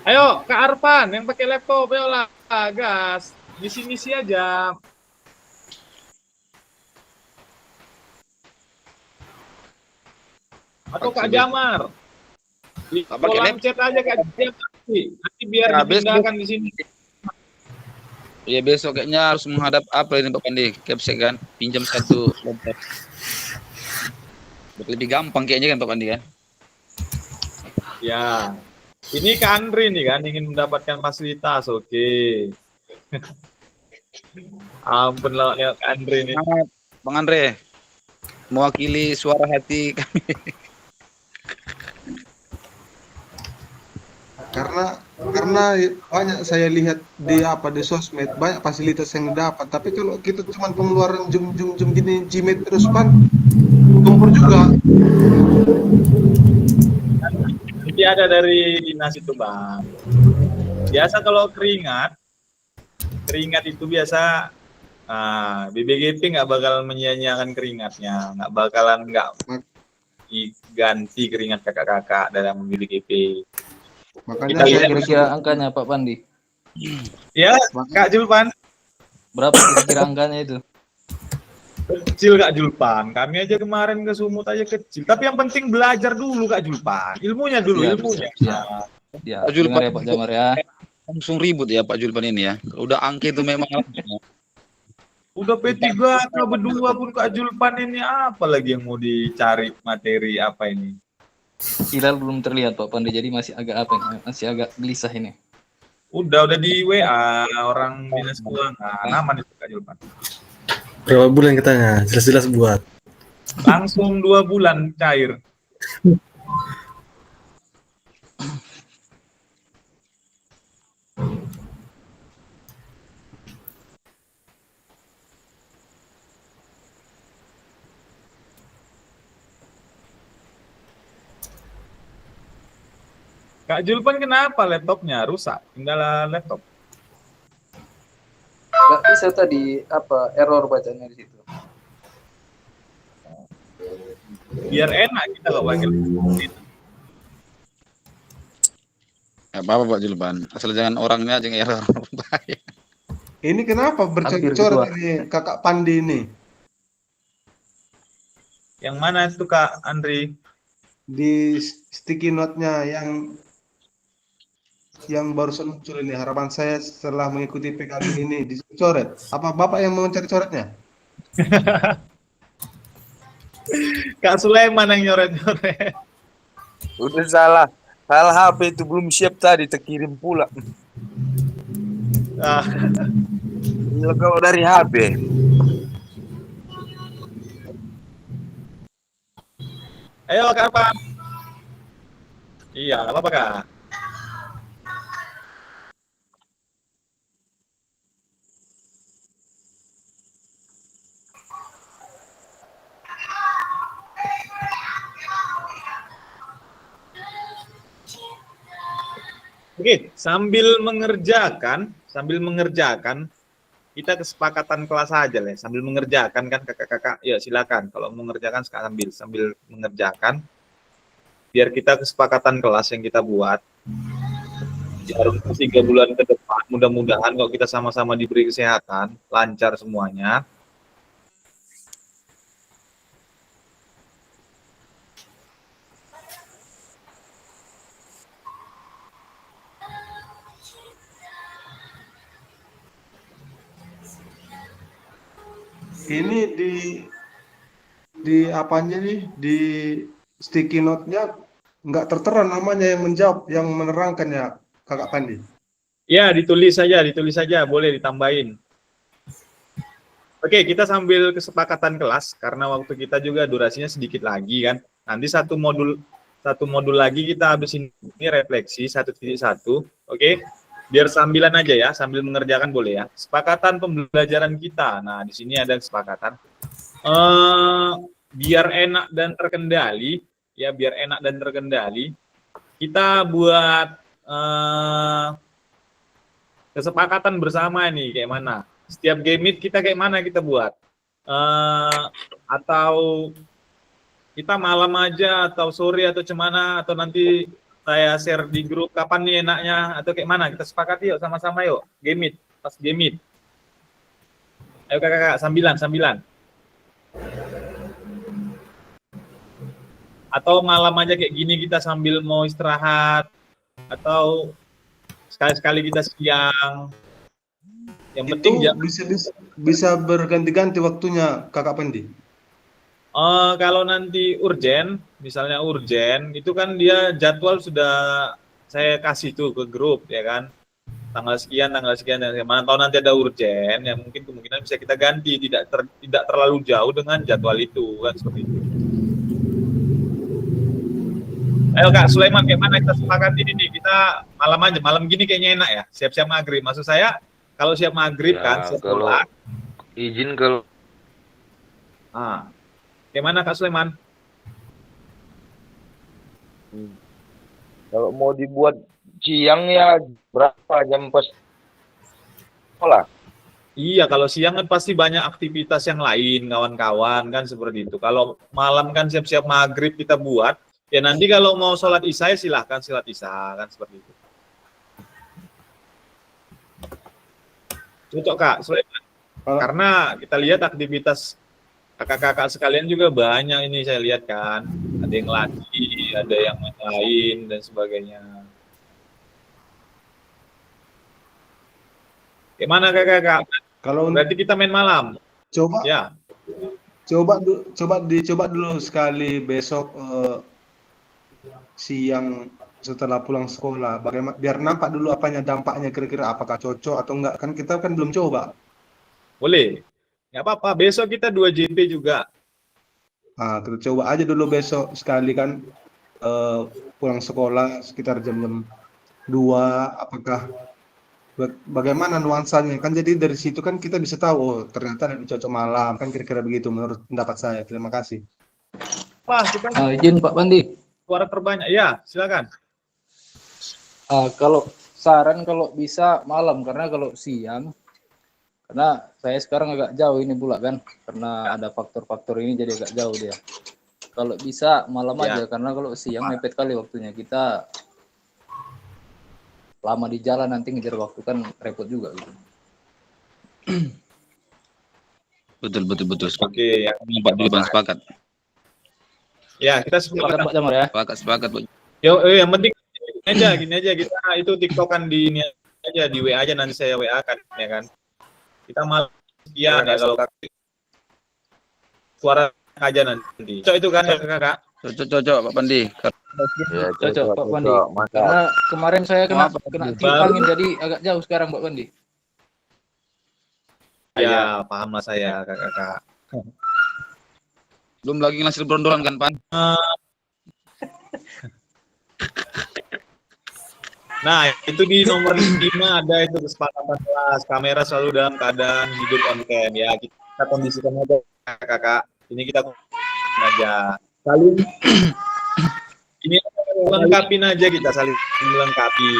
Ayo Kak Arfan yang pakai laptop, ayolah gas. Misi aja. Atau Kak Jamar. Di kolom chat aja Kak Jamar. Nanti biar dipindahkan di sini. Ya besok kayaknya harus menghadap apa ini Pak Pandi? Capsek kan? Pinjam satu laptop. Lebih gampang kayaknya kan Pak Pandi kan? Ya. Ini Kak Andri nih kan ingin mendapatkan fasilitas, oke. Ampun lah lihat Kak Andri nih. Bang Andre, mewakili suara hati kami. Karena banyak saya lihat di sosmed banyak fasilitas yang dapat, tapi kalau kita cuma pengeluaran jum gini jimet terus Pan, tumpur juga. Nanti ada dari dinas itu Bang. Biasa kalau keringat itu biasa BBGP nggak bakal menyia-nyiakan keringatnya, nggak diganti keringat kakak-kakak dalam BBGP. Makanya Kita saya kira-kira angkanya Pak Pandi. Ya, Kak Julpan. Berapa kira-kira angkanya itu? Kecil Kak Julpan. Kami aja kemarin ke Sumut aja kecil. Tapi yang penting belajar dulu Kak Julpan. Ilmunya dulu, ilmunya. Ya, Pak Julpan dengar ya Pak Jamar ya. langsung ribut ya Pak Julpan ini ya. Udah angke itu memang. Udah P3 berdua pun Kak Julpan ini apa lagi yang mau dicari materi apa ini? Hilal belum terlihat Pak Pandi, jadi masih agak gelisah ini. Udah di WA orang dinas keuangan. Aman itu Kak Julpan. Berapa bulan katanya? Jelas-jelas buat. Langsung 2 bulan cair. Kak Julpan kenapa laptopnya rusak? Kendala laptop. Nggak bisa tadi error bacanya di situ. Biar enak kita kalau panggil. Apa Pak Julpan? Asal jangan orangnya aja error. ini kenapa bercoret ini Kakak Pandi ini? Yang mana itu Kak Andri? Di sticky note-nya yang barusan muncul ini, harapan saya setelah mengikuti PKG ini dicoret. Apa Bapak yang mencari coretnya? Kak Sulaiman yang nyoret-nyoret. Udah salah HP itu belum siap tadi terkirim pula. Kalau dari HP. Ayo Kak Arfan. Iya, apa Kak? Oke, sambil mengerjakan kita kesepakatan kelas aja lah, sambil mengerjakan kan kakak-kakak. Ya silakan, kalau mengerjakan sambil mengerjakan, biar kita kesepakatan kelas yang kita buat. Biar 3 bulan ke depan, mudah-mudahan kalau kita sama-sama diberi kesehatan, lancar semuanya. Ini di apanya nih, di sticky note-nya nggak tertera namanya yang menjawab, yang menerangkan ya Kakak Pandi. Ya, ditulis saja, boleh ditambahin. Oke, kita sambil kesepakatan kelas, karena waktu kita juga durasinya sedikit lagi kan. Nanti satu modul lagi kita habis ini refleksi 1.1, oke? Biar sambilan aja ya, sambil mengerjakan boleh ya. Kesepakatan pembelajaran kita. Nah, di sini ada kesepakatan. Biar enak dan terkendali, ya biar enak dan terkendali, kita buat kesepakatan bersama nih kayak mana. Setiap game meet kita kayak mana kita buat. Atau kita malam aja, atau sore, atau cemana, atau nanti saya share di grup kapan nih enaknya, atau kayak mana, kita sepakati yuk sama-sama yuk, game meet, pas game meet. Ayo kakak-kakak, sambilan. Atau malam aja kayak gini kita sambil mau istirahat, atau sekali-sekali kita siang. Yang penting bisa berganti-ganti waktunya Kakak Pandi. Kalau nanti urgen, misalnya urgen, itu kan dia jadwal sudah saya kasih tuh ke grup, ya kan. Tanggal sekian, mana tahu nanti ada urgen, yang mungkin kemungkinan bisa kita ganti, tidak terlalu jauh dengan jadwal itu, kan seperti itu. Ayo Kak Sulaiman, kayak mana kita sepakati ini nih, kita malam aja, malam gini kayaknya enak ya, siap-siap maghrib. Maksud saya, kalau siap maghrib ya, kan, siap sholat. Izin kalau... Gimana Kak Sulaiman? Kalau mau dibuat siang ya berapa jam pas sekolah? Iya, kalau siang kan pasti banyak aktivitas yang lain, kawan-kawan kan seperti itu. Kalau malam kan siap-siap maghrib kita buat, ya nanti kalau mau sholat isya silahkan sholat isya kan seperti itu. Cocok Kak Sulaiman. Karena kita lihat aktivitas kakak-kakak sekalian juga banyak ini saya lihat kan. Ada yang latih, ada yang lain dan sebagainya. Gimana kakak-kakak? Kalau berarti kita main malam. Coba. Ya. Coba dulu sekali besok siang setelah pulang sekolah. Bagaimana biar nampak dulu apanya dampaknya kira-kira apakah cocok atau enggak. Kan kita kan belum coba. Boleh. Nggak apa-apa, besok kita 2 JP juga. Kita coba aja dulu besok sekali kan pulang sekolah sekitar jam 2, apakah bagaimana nuansanya kan, jadi dari situ kan kita bisa tahu ternyata lebih cocok malam kan, kira-kira begitu menurut pendapat saya. Terima kasih. Kita izin Pak Pandi. Suara terbanyak, ya silakan. Kalau saran kalau bisa malam, karena kalau siang, karena saya sekarang agak jauh ini pula kan, karena ada faktor-faktor ini jadi agak jauh dia. Kalau bisa malam aja, karena kalau siang mepet kali waktunya, kita lama di jalan nanti ngejar waktu kan repot juga gitu. Betul. Oke, ya. Pak Dwi sepakat. Ya, kita sepakat Pak Jamar ya. Sepakat, Pak. Yo, yang penting gini aja kita itu TikTokan di ini aja, di WA aja, nanti saya WA kan, ya kan. Kita malam sekian ya kalau suara aja nanti. Cocok itu kan kakak? Cocok Pak Pandi. Ya, cocok Pak Pandi. Karena kemarin saya kena angin jadi agak jauh sekarang Pak Pandi. Ya, paham lah saya kakak. Belum lagi ngasih brondolan kan, Pan? Nah, itu di nomor 5 ada itu kesepakatan kelas. Kamera selalu dalam keadaan hidup on cam ya. Kita kondisikan aja kakak. Ini kita aja. Saling ini lengkapin aja, kita saling melengkapi.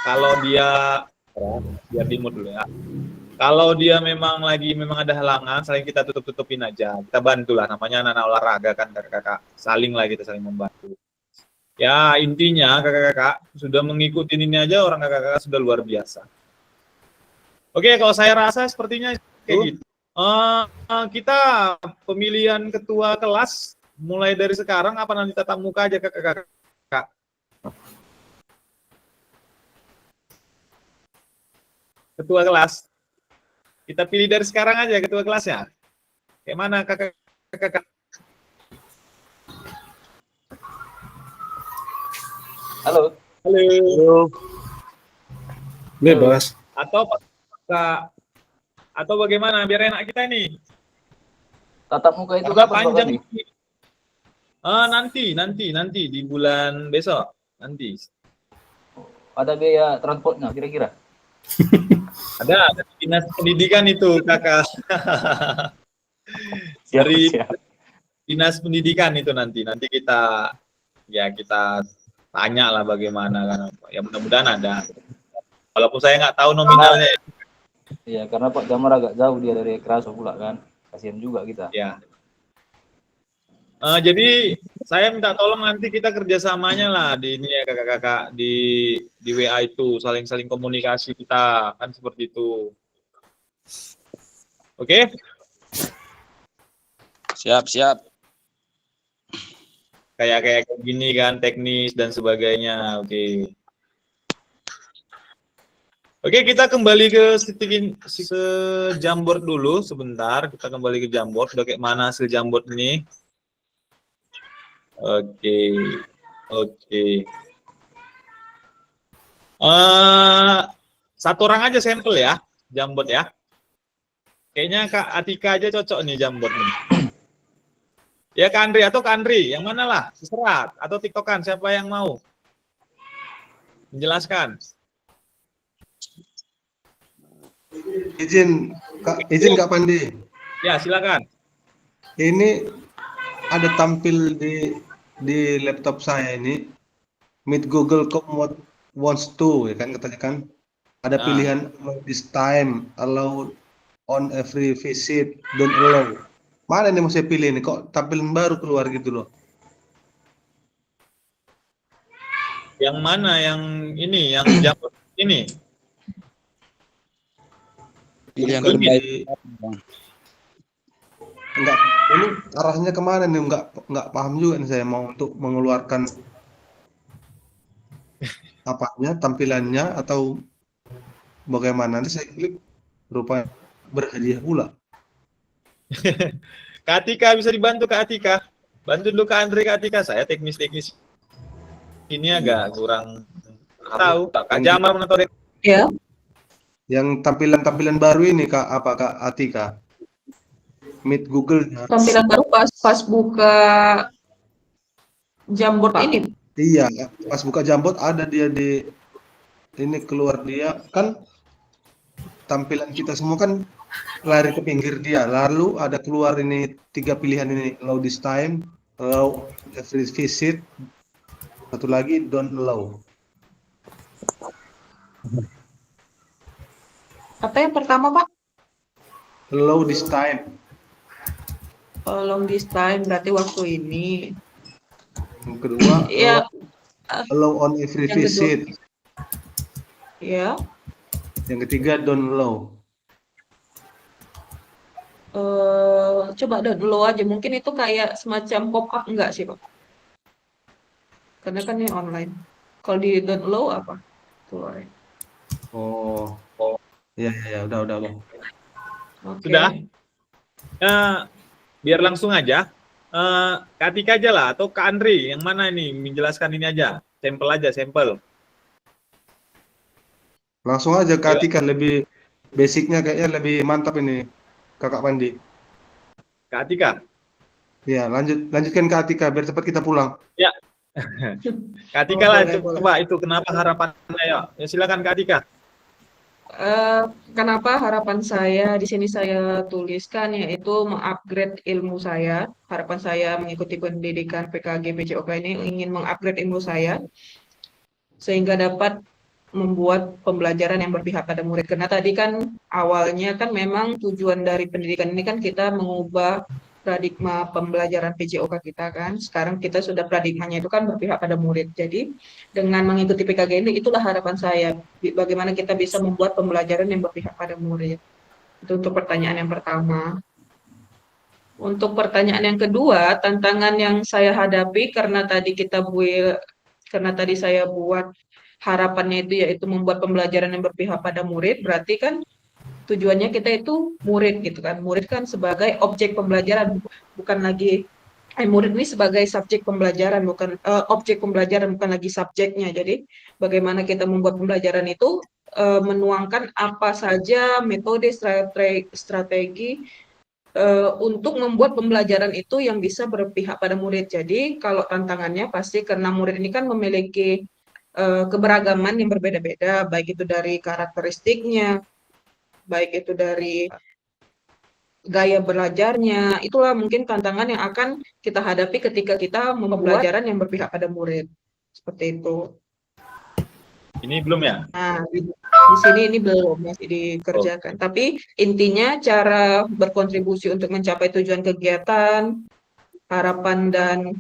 Kalau dia biar di mute dulu ya. Kalau dia memang ada halangan, saling kita tutup-tutupin aja. Kita bantulah, namanya anak-anak olahraga kan kakak-kakak. Saling lah kita saling membantu. Ya intinya kakak-kakak sudah mengikuti ini aja, orang kakak-kakak sudah luar biasa. Oke, kalau saya rasa sepertinya kayak gitu. Kita pemilihan ketua kelas mulai dari sekarang apa nanti tatap muka aja kakak-kakak? Ketua kelas. Kita pilih dari sekarang aja ketua kelasnya. Kayak mana kakak-kakak? Halo. Halo. Bebas. Atau bagaimana biar enak kita nih? Tatap muka itu Karena kapan, Pak panjang Pandi? nanti di bulan besok nanti. Ada biaya transportnya kira-kira? Ada dinas pendidikan itu kakak. Dari dinas pendidikan itu nanti kita tanya lah bagaimana kan. Ya mudah-mudahan ada. Walaupun saya nggak tahu nominalnya. Iya, karena Pak Jamar agak jauh dia dari Kraso pula kan. Kasihan juga kita. Ya. Jadi saya minta tolong nanti kita kerjasamanya lah di ini ya kakak-kakak di WA itu saling komunikasi kita kan seperti itu. Oke? Siap. Kayak gini kan teknis dan sebagainya. Oke. Oke, kita kembali ke Jamboard dulu sebentar. Kita kembali ke Jamboard. Udah kayak mana hasil Jamboard ini? Oke. Satu orang aja sampel ya, Jamboard ya. Kayaknya Kak Atika aja cocok nih Jamboard nih. Ya Kak Andri, yang mana lah? Terserah. Atau TikTokan, siapa yang mau menjelaskan? Izin Kak Pandi. Ya silakan. Ini ada tampil di laptop saya ini Meet Google Come wants to ya kan katanya kan ada pilihan this time, allow on every visit, don't allow. Mana nih mau saya pilih nih, kok tampilan baru keluar gitu loh. Yang mana yang ini, yang Jamboard ini? Pilihan Bukan terbaik. enggak, ini arahnya kemana nih, enggak paham juga nih saya mau untuk mengeluarkan apanya, tampilannya atau bagaimana. Nanti saya klik rupanya berhadiah pula. Kak Atika bisa dibantu Kak Atika. Bantu dulu Kak Andre, Kak Atika. Saya teknis ini agak kurang tahu. Kak Jamar menonton. Ya. Yang tampilan baru ini Kak Atika? Meet Google. Tampilan baru pas buka Jamboard ini. Iya, pas buka Jamboard ada dia di ini, keluar dia kan tampilan kita semua kan lari ke pinggir dia, lalu ada keluar ini 3 pilihan ini, allow this time, allow every visit, satu lagi don't allow. Apa yang pertama, Pak? Allow this time. Long this time berarti waktu ini. Yang kedua, Ya. allow on every Yang visit. Ya. Yang ketiga don't allow. Coba don't allow aja. Mungkin itu kayak semacam pop up enggak sih, Pak? Karena kan ini online. Kalau di don't allow apa? Keluar. Oh. Ya, udah. Oke. Sudah? Biar langsung aja. Kak Atika aja lah, atau Kak Andri, yang mana ini? Menjelaskan ini aja. Sampel. Langsung aja Kak Atika, lebih basicnya kayaknya lebih mantap ini Kakak Pandi. Kak Atika. Ya, lanjutkan Kak Atika biar cepat kita pulang. Ya. Kak Atika lah, coba itu kenapa harapannya? Ya silakan Kak Atika. Kenapa harapan saya di sini saya tuliskan yaitu mengupgrade ilmu saya. Harapan saya mengikuti pendidikan PKG PJOK ini ingin mengupgrade ilmu saya sehingga dapat membuat pembelajaran yang berpihak pada murid. Karena tadi kan awalnya kan memang tujuan dari pendidikan ini kan kita mengubah paradigma pembelajaran PJOK kita kan. Sekarang kita sudah paradigmanya itu kan berpihak pada murid. Jadi dengan mengikuti PKG ini itulah harapan saya. Bagaimana kita bisa membuat pembelajaran yang berpihak pada murid. Itu untuk pertanyaan yang pertama. Untuk pertanyaan yang kedua, tantangan yang saya hadapi karena tadi saya buat harapannya itu yaitu membuat pembelajaran yang berpihak pada murid, berarti kan tujuannya kita itu murid gitu kan. Murid kan sebagai objek pembelajaran, bukan lagi murid ini sebagai subjek pembelajaran, bukan objek pembelajaran, bukan lagi subjeknya. Jadi bagaimana kita membuat pembelajaran itu menuangkan apa saja metode strategi untuk membuat pembelajaran itu yang bisa berpihak pada murid. Jadi kalau tantangannya pasti karena murid ini kan memiliki keberagaman yang berbeda-beda, baik itu dari karakteristiknya, baik itu dari gaya belajarnya. Itulah mungkin tantangan yang akan kita hadapi ketika kita membuat pembelajaran yang berpihak pada murid. Seperti itu. Ini belum ya? Nah, di sini ini belum masih dikerjakan. Tapi intinya cara berkontribusi untuk mencapai tujuan kegiatan, harapan dan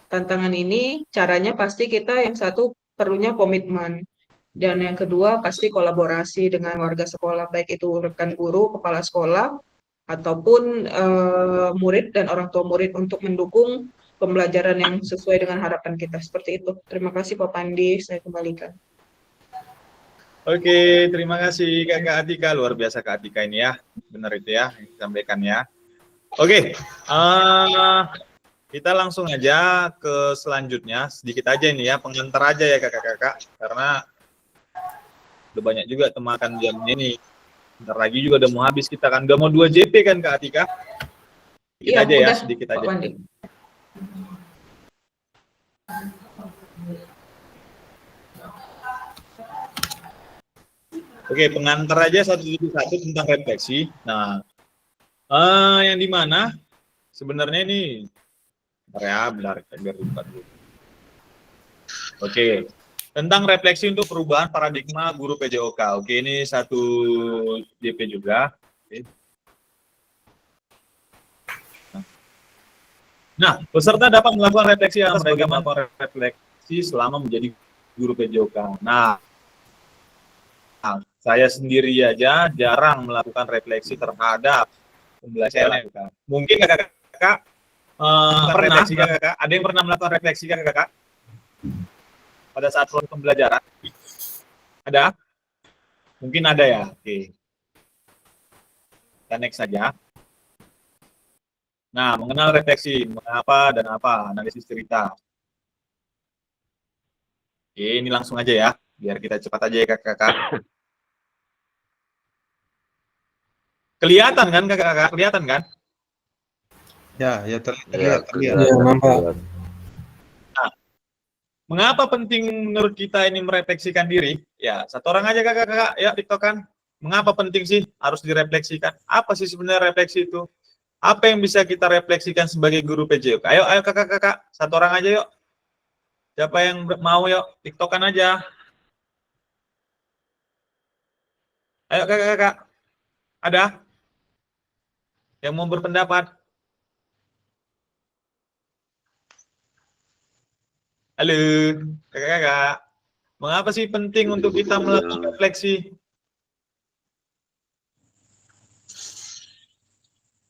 tantangan ini caranya pasti kita yang satu perlunya komitmen. Dan yang kedua pasti kolaborasi dengan warga sekolah, baik itu rekan guru, kepala sekolah, ataupun murid dan orang tua murid untuk mendukung pembelajaran yang sesuai dengan harapan kita. Seperti itu. Terima kasih Pak Pandi, saya kembalikan. Oke, terima kasih Kak Atika. Luar biasa Kak Atika ini ya. Benar itu ya, yang disampaikan ya. Oke, kita langsung aja ke selanjutnya. Sedikit aja ini ya, pengantar aja ya kakak-kakak. Karena udah banyak juga temakan jamnya ini. Bentar lagi juga udah mau habis kita kan. Udah mau 2 JP kan Kak Atika? Sedikit aja ya, sedikit aja. Oke, pengantar aja satu tentang refleksi. Nah, yang di mana sebenarnya ini biar lupa dulu. Oke, tentang refleksi untuk perubahan paradigma guru PJOK. Oke, ini satu DP juga. Oke. Nah, peserta dapat melakukan refleksi atas bagaimana melakukan refleksi selama menjadi guru PJOK. Nah, saya sendiri aja jarang melakukan refleksi terhadap pembelajaran. Mungkin kakak-kakak pernah, kakak, ada yang pernah melakukan refleksi kakak-kakak pada saat proses pembelajaran? Ada? Mungkin ada ya. Oke. Kita next saja. Nah, mengenal refleksi, mengapa dan apa, analisis cerita. Oke, ini langsung aja ya, biar kita cepat aja ya kakak-kakak. Kelihatan kan kakak-kakak? Kelihatan kan? Ya Ya, terlihat. nampak. Nah, mengapa penting menurut kita ini merefleksikan diri? Ya, satu orang aja kakak-kakak, ya tiktokan. Mengapa penting sih harus direfleksikan? Apa sih sebenarnya refleksi itu? Apa yang bisa kita refleksikan sebagai guru PJOK? Ayo kakak-kakak, satu orang aja yuk. Siapa yang mau yuk, tiktokan aja. Ayo kakak-kakak. Ada? Yang mau berpendapat? Halo, kakak-kakak. Mengapa sih penting untuk kita melakukan refleksi?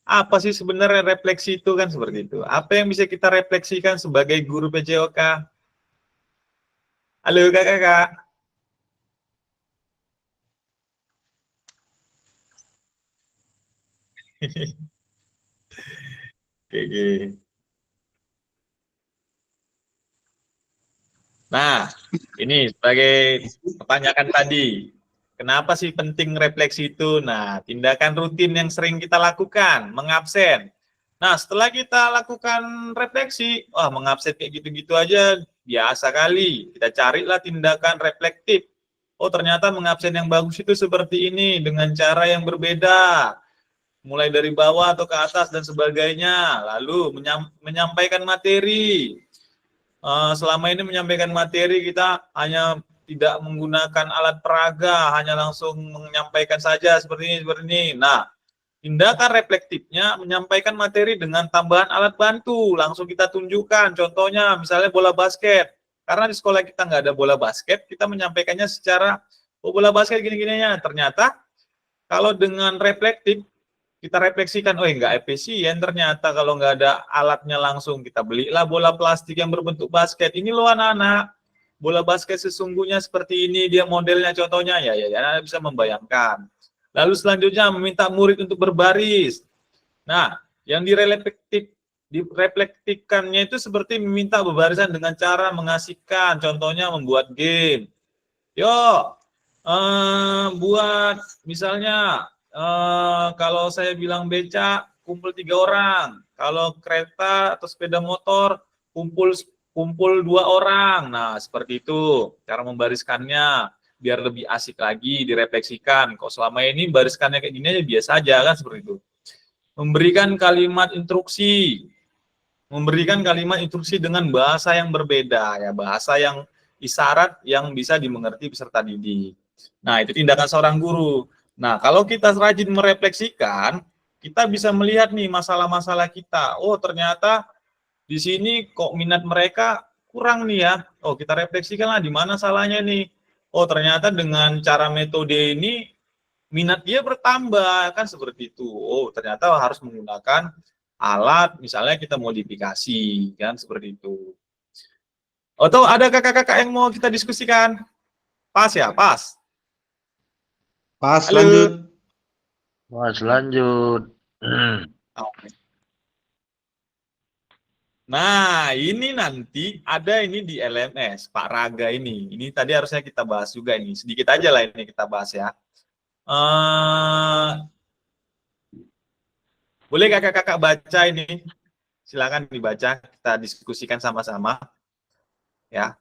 Apa sih sebenarnya refleksi itu kan seperti itu? Apa yang bisa kita refleksikan sebagai guru PJOK? Halo kakak-kakak. Oke. Nah, ini sebagai pertanyaan tadi. Kenapa sih penting refleksi itu? Nah, tindakan rutin yang sering kita lakukan, mengabsen. Nah, setelah kita lakukan refleksi, wah mengabsen kayak gitu-gitu aja, biasa kali. Kita carilah tindakan reflektif. Oh, ternyata mengabsen yang bagus itu seperti ini, dengan cara yang berbeda. Mulai dari bawah atau ke atas dan sebagainya. Lalu menyampaikan materi. Selama ini menyampaikan materi kita hanya tidak menggunakan alat peraga, hanya langsung menyampaikan saja seperti ini. Nah, tindakan reflektifnya menyampaikan materi dengan tambahan alat bantu, langsung kita tunjukkan. Contohnya, misalnya bola basket. Karena di sekolah kita nggak ada bola basket, kita menyampaikannya secara, oh bola basket gini-gininya. Ternyata, kalau dengan reflektif, kita refleksikan, oh nggak efisien ternyata kalau nggak ada alatnya langsung. Kita belilah bola plastik yang berbentuk basket. Ini loh anak-anak, bola basket sesungguhnya seperti ini, dia modelnya contohnya, ya Anda bisa membayangkan. Lalu selanjutnya meminta murid untuk berbaris. Nah, yang direflektifkannya itu seperti meminta berbarisan dengan cara mengasihkan, contohnya membuat game. Yuk, buat misalnya, kalau saya bilang beca, kumpul 3 orang. Kalau kereta atau sepeda motor, kumpul 2 orang. Nah, seperti itu cara membariskannya biar lebih asik lagi direfleksikan. Kok selama ini bariskannya kayak gini aja biasa aja kan, seperti itu. Memberikan kalimat instruksi dengan bahasa yang berbeda, ya, bahasa yang isyarat yang bisa dimengerti peserta didik. Nah, itu tindakan seorang guru. Nah, kalau kita rajin merefleksikan, kita bisa melihat nih masalah-masalah kita. Oh, ternyata di sini kok minat mereka kurang nih ya. Oh, kita refleksikanlah di mana salahnya nih. Oh, ternyata dengan cara metode ini minat dia bertambah, kan seperti itu. Oh, ternyata harus menggunakan alat, misalnya kita modifikasi, kan seperti itu. Atau ada kakak-kakak yang mau kita diskusikan? Pas ya, pas. Pas, Halo. lanjut. Mas, lanjut. Oke. Nah, ini nanti ada ini di LMS, Pak Raga ini. Ini tadi harusnya kita bahas juga ini. Sedikit aja lah ini kita bahas ya. Boleh kakak-kakak baca ini? Silakan dibaca, kita diskusikan sama-sama. Ya.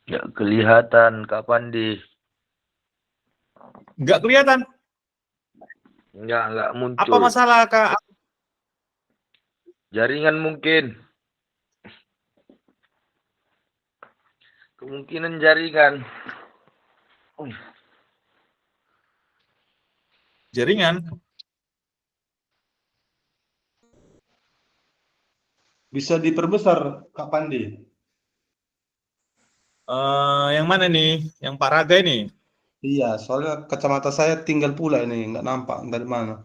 Nggak kelihatan, kapan di? Nggak kelihatan. Nggak muncul. Apa masalah, Kak? Jaringan mungkin. Kemungkinan jaringan. Jaringan. Bisa diperbesar, Kak Pandi? Yang mana nih? Yang Pak Raga ini? Iya, soalnya kacamata saya tinggal pula ini, nggak nampak dari mana.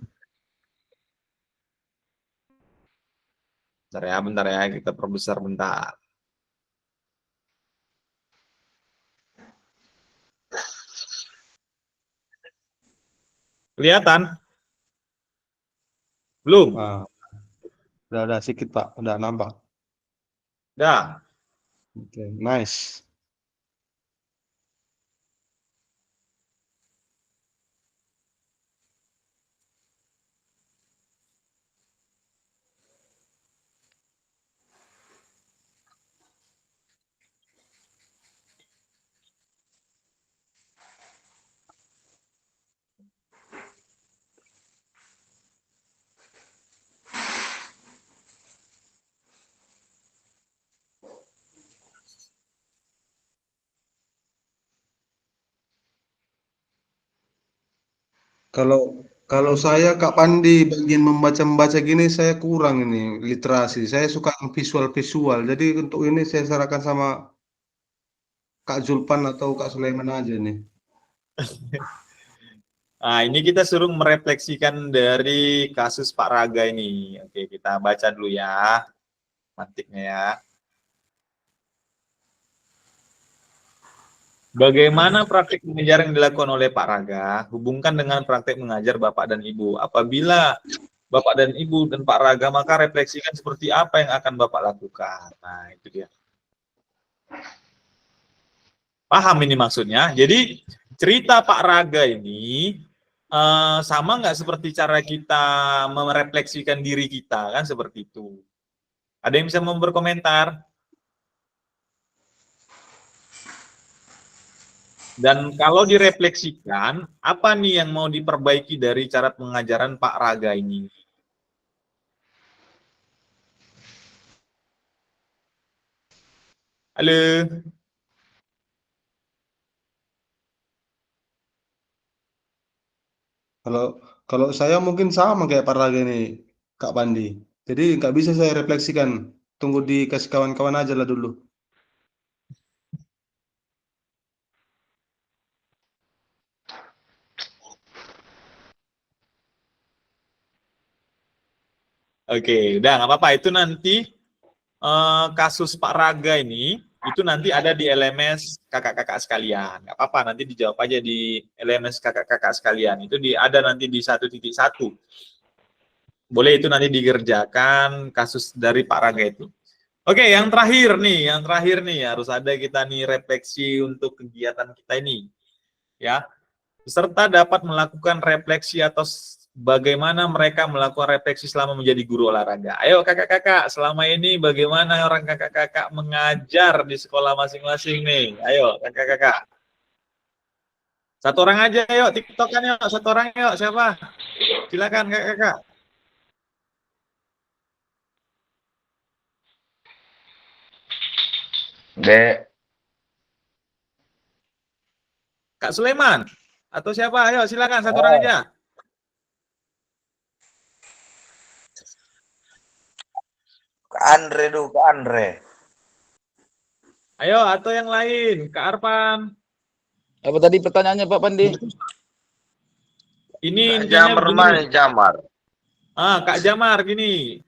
Bentar ya, kita perbesar bentar. Kelihatan? Belum? Nah, udah sedikit Pak, udah nampak. Dah. Oke, nice. Kalau saya Kak Pandi bagian membaca gini saya kurang ini literasi. Saya suka yang visual-visual. Jadi untuk ini saya sarankan sama Kak Zulpan atau Kak Sulaiman aja nih. Nah, ini kita suruh merefleksikan dari kasus Pak Raga ini. Oke, kita baca dulu ya. Mantiknya ya. Bagaimana praktik mengajar yang dilakukan oleh Pak Raga? Hubungkan dengan praktik mengajar Bapak dan Ibu. Apabila Bapak dan Ibu dan Pak Raga, maka refleksikan seperti apa yang akan Bapak lakukan. Nah, itu dia. Paham ini maksudnya? Jadi, cerita Pak Raga ini sama nggak seperti cara kita merefleksikan diri kita, kan seperti itu. Ada yang bisa berkomentar? Dan kalau direfleksikan, apa nih yang mau diperbaiki dari cara pengajaran Pak Raga ini? Halo? Kalau kalau saya mungkin sama kayak Pak Raga ini, Kak Pandi. Jadi nggak bisa saya refleksikan. Tunggu dikasih kawan-kawan aja lah dulu. Oke, udah nggak apa-apa. Itu nanti kasus Pak Raga ini, itu nanti ada di LMS kakak-kakak sekalian. Nggak apa-apa, nanti dijawab aja di LMS kakak-kakak sekalian. Itu ada nanti di 1.1. Boleh itu nanti dikerjakan kasus dari Pak Raga itu. Oke, yang terakhir nih harus ada kita nih refleksi untuk kegiatan kita ini. Ya, peserta dapat melakukan refleksi atau bagaimana mereka melakukan refleksi selama menjadi guru olahraga. Ayo kakak-kakak, selama ini bagaimana orang kakak-kakak mengajar di sekolah masing-masing nih? Ayo kakak-kakak. Satu orang aja yuk, TikTokan yuk, satu orang yuk, siapa? Silakan kakak-kakak. Kak Sulaiman atau siapa? Ayo silakan satu orang aja. Kak Andre dulu, Kak Andre. Ayo atau yang lain, Kak Arpan. Apa tadi pertanyaannya Pak Pandi? Ini Kak intinya Jamar begini. mana Jamar? Kak Jamar gini,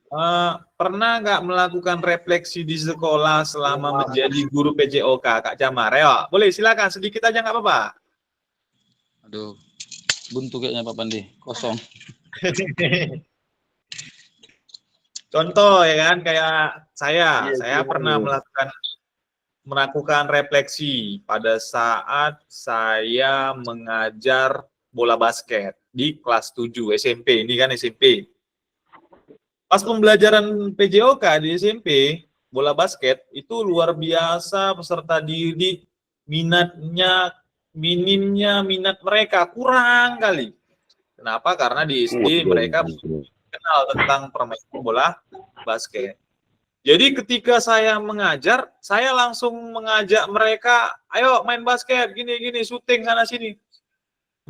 pernah nggak melakukan refleksi di sekolah selama menjadi guru PJOK, Kak Jamar? Ayo, boleh silakan sedikit aja nggak apa-apa. Aduh, buntu kayaknya Pak Pandi, kosong. Contoh ya kan, kayak saya Iya. pernah melakukan refleksi pada saat saya mengajar bola basket di kelas 7 SMP. Ini kan SMP. Pas pembelajaran PJOK di SMP, bola basket itu luar biasa peserta didik, minimnya minat mereka kurang kali. Kenapa? Karena di SD mereka kenal tentang permainan bola basket. Jadi ketika saya mengajar, saya langsung mengajak mereka, ayo main basket, gini-gini, syuting sana sini.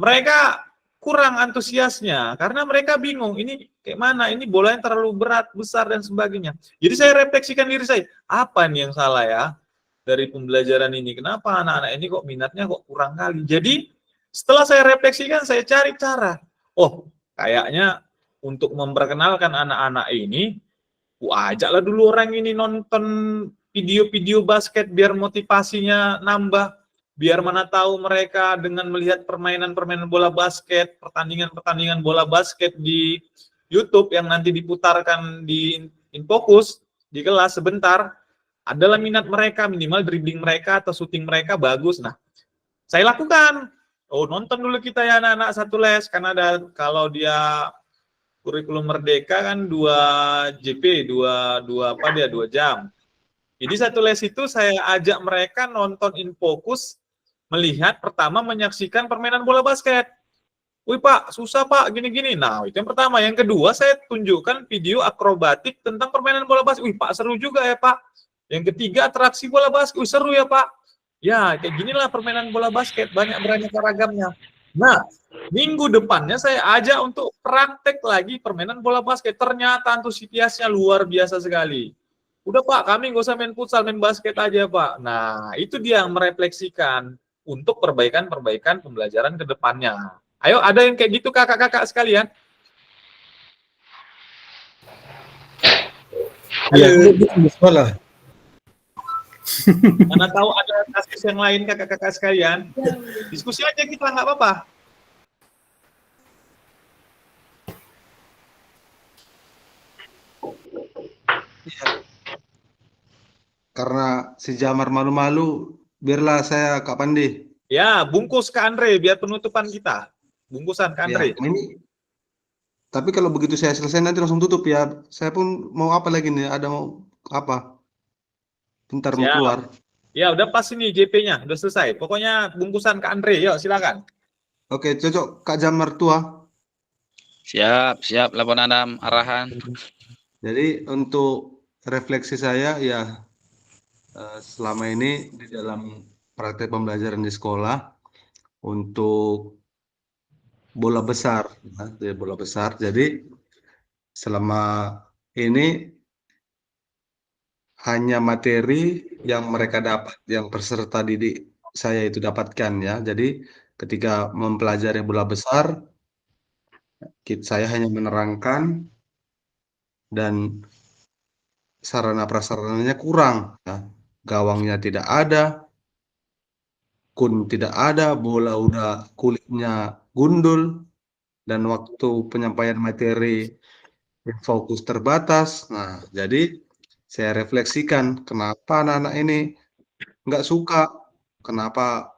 Mereka kurang antusiasnya karena mereka bingung ini kayak mana, ini bola yang terlalu berat, besar dan sebagainya. Jadi saya refleksikan diri saya, apa nih yang salah ya dari pembelajaran ini? Kenapa anak-anak ini kok minatnya kok kurang kali? Jadi setelah saya refleksikan, saya cari cara. Oh, kayaknya untuk memperkenalkan anak-anak ini, ajaklah dulu orang ini nonton video-video basket biar motivasinya nambah. Biar mana tahu mereka dengan melihat permainan-permainan bola basket, pertandingan-pertandingan bola basket di YouTube yang nanti diputarkan di Infocus di kelas sebentar, adalah minat mereka, minimal dribbling mereka atau shooting mereka bagus. Nah, saya lakukan. Oh, nonton dulu kita ya anak-anak satu les, karena ada kalau dia kurikulum merdeka kan 2 JP, 2 jam. Jadi satu les itu saya ajak mereka nonton Infocus, melihat pertama menyaksikan permainan bola basket. Wih Pak, susah Pak, gini-gini. Nah, itu yang pertama. Yang kedua, saya tunjukkan video akrobatik tentang permainan bola basket. Wih Pak, seru juga ya Pak. Yang ketiga, atraksi bola basket. Wih, seru ya Pak. Ya, kayak ginilah permainan bola basket. Banyak beraneka ragamnya. Nah, minggu depannya saya ajak untuk praktek lagi permainan bola basket. Ternyata antusiasnya luar biasa sekali. Udah Pak, kami nggak usah main futsal, main basket aja Pak. Nah, itu dia yang merefleksikan untuk perbaikan-perbaikan pembelajaran ke depannya. Ayo, ada yang kayak gitu kakak-kakak sekalian? Iya, di sekolah. Mana tahu ada kasus yang lain kakak-kakak sekalian? Diskusi aja kita, nggak apa-apa. Karena si Jamar malu-malu, biarlah saya Kak Pandi. Ya, bungkus ke Andre biar penutupan kita. Bungkusan ke Andre. Ya, ini tapi kalau begitu saya selesai nanti langsung tutup ya. Saya pun mau apa lagi nih? Ada mau apa? Bentar mau Siap. keluar. Ya, udah pas ini JP-nya, udah selesai. Pokoknya bungkusan ke Andre, yuk silakan. Oke, cocok Kak Jam mertua. Siap, siap. Laporan Adam, arahan. Jadi untuk refleksi saya ya selama ini di dalam praktek pembelajaran di sekolah untuk bola besar, ya, bola besar. Jadi selama ini hanya materi yang mereka dapat, yang peserta didik saya itu dapatkan ya. Jadi ketika mempelajari bola besar, saya hanya menerangkan dan sarana prasarananya kurang. Ya. Gawangnya tidak ada, kun tidak ada, bola udah kulitnya gundul, dan waktu penyampaian materi fokus terbatas. Nah, jadi saya refleksikan kenapa anak-anak ini nggak suka, kenapa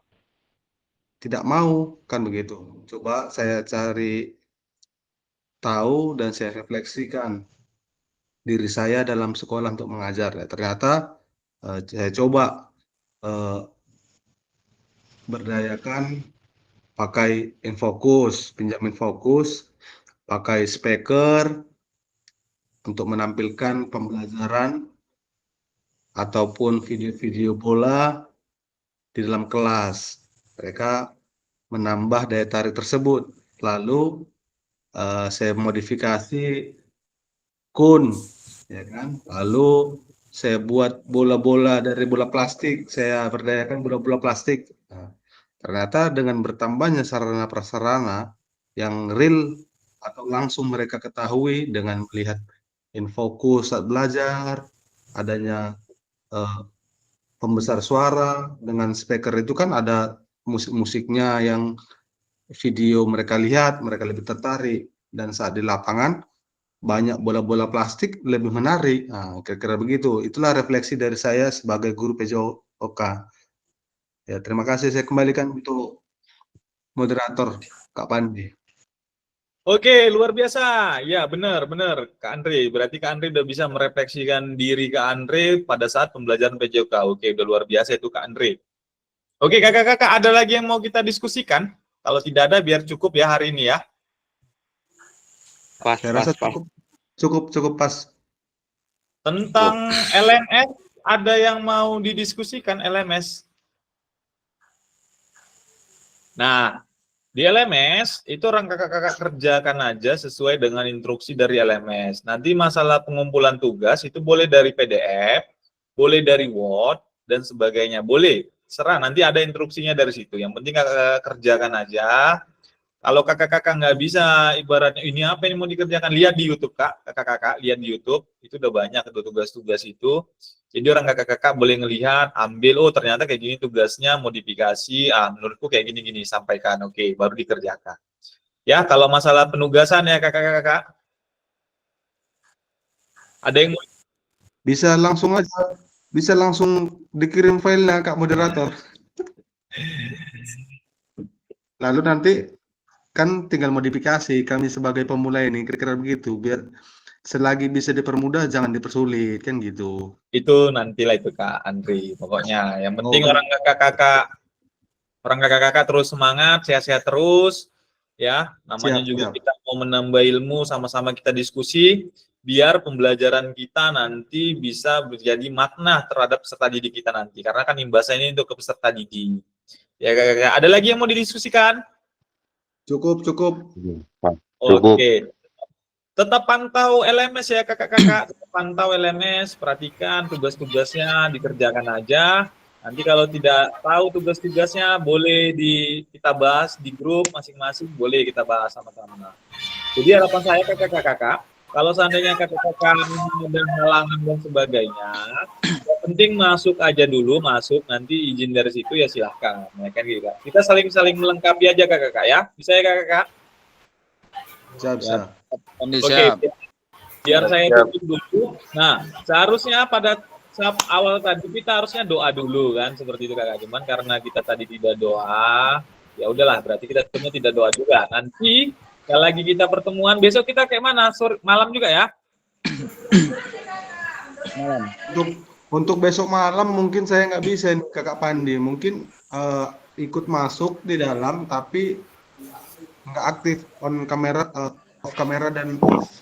tidak mau, kan begitu. Coba saya cari tahu dan saya refleksikan diri saya dalam sekolah untuk mengajar. Ya, ternyata saya coba berdayakan pakai infokus, pinjam infokus, pakai speaker untuk menampilkan pembelajaran ataupun video-video bola di dalam kelas. Mereka menambah daya tarik tersebut. Lalu saya modifikasi kun, ya kan? Lalu saya buat bola-bola dari bola plastik. Saya berdayakan bola-bola plastik. Nah, ternyata dengan bertambahnya sarana prasarana yang real atau langsung mereka ketahui dengan melihat infokus saat belajar, adanya pembesar suara dengan speaker itu kan ada musik-musiknya yang video mereka lihat, mereka lebih tertarik, dan saat di lapangan banyak bola-bola plastik lebih menarik. Nah, kira-kira begitu. Itulah refleksi dari saya sebagai guru PJOK. Ya, terima kasih. Saya kembalikan untuk moderator Kak Pandi. Oke, luar biasa. Ya, benar, Kak Andre. Berarti Kak Andre udah bisa merefleksikan diri Kak Andre pada saat pembelajaran PJOK. Oke, udah luar biasa itu Kak Andre. Oke, kakak-kakak, ada lagi yang mau kita diskusikan? Kalau tidak ada, biar cukup ya hari ini ya. Saya rasa cukup pas. Tentang LMS, ada yang mau didiskusikan LMS? Nah, di LMS, itu orang kakak-kakak kerjakan aja sesuai dengan instruksi dari LMS. Nanti masalah pengumpulan tugas itu boleh dari PDF, boleh dari Word, dan sebagainya. Boleh, serah, nanti ada instruksinya dari situ. Yang penting kakak kerjakan aja. Kalau kakak-kakak nggak bisa, ibaratnya ini apa yang mau dikerjakan, lihat di YouTube, Kak. Kakak-kakak lihat di YouTube, itu udah banyak tugas-tugas itu. Jadi orang kakak-kakak boleh ngelihat, ambil, oh ternyata kayak gini tugasnya, modifikasi, menurutku kayak gini-gini, sampaikan, oke, baru dikerjakan. Ya, kalau masalah penugasan ya kakak-kakak, ada yang mau? Bisa langsung aja, bisa langsung dikirim filenya Kak moderator. Lalu nanti kan tinggal modifikasi kami sebagai pemula ini, kira-kira begitu, biar selagi bisa dipermudah jangan dipersulit, kan gitu. Itu nantilah itu Kak Andri, pokoknya yang penting orang kakak-kakak terus semangat, sehat-sehat terus ya, namanya juga kita mau menambah ilmu, sama-sama kita diskusi biar pembelajaran kita nanti bisa menjadi makna terhadap peserta didik kita nanti, karena kan imbasnya ini untuk ke peserta didik ya kakak-kakak. Ada lagi yang mau didiskusikan? Cukup. Oke. Tetap pantau LMS ya kakak-kakak, pantau LMS, perhatikan tugas-tugasnya, dikerjakan aja. Nanti kalau tidak tahu tugas-tugasnya, boleh kita bahas di grup masing-masing, boleh kita bahas sama-sama. Jadi harapan saya kakak-kakak, kalau seandainya kakak-kakak ada halangan dan sebagainya, yang penting masuk aja dulu, nanti izin dari situ ya silahkan. Ya kan gitu, Kak. Kita saling melengkapi aja kakak-kakak ya, bisa ya kakak-kakak? Siap. Oke, biar saya tutup dulu. Nah, seharusnya pada awal tadi kita harusnya doa dulu kan, seperti itu Kakak. Cuman karena kita tadi tidak doa, ya udahlah, berarti kita sebenarnya tidak doa juga. Nanti kalau lagi kita pertemuan besok kita kayak mana? Sore, malam juga ya? Malam. Untuk besok malam mungkin saya nggak bisa nih, Kakak Pandi. Mungkin ikut masuk di dalam tapi nggak aktif on kamera, off kamera dan off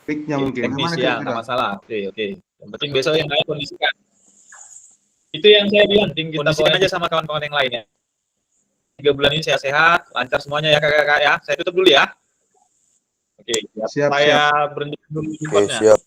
mic-nya mungkin. Teknis Gimana ya, kira-kira? nggak masalah. Oke. Yang penting besok yang lain kondisikan. Itu yang saya bilang, kondisikan aja sama kawan-kawan yang lain ya. 3 bulan ini sehat-sehat, lancar semuanya ya kakak-kakak ya. Saya tutup dulu ya. Oke, Siap, saya berhenti dulu Oke, Jumatnya. siap.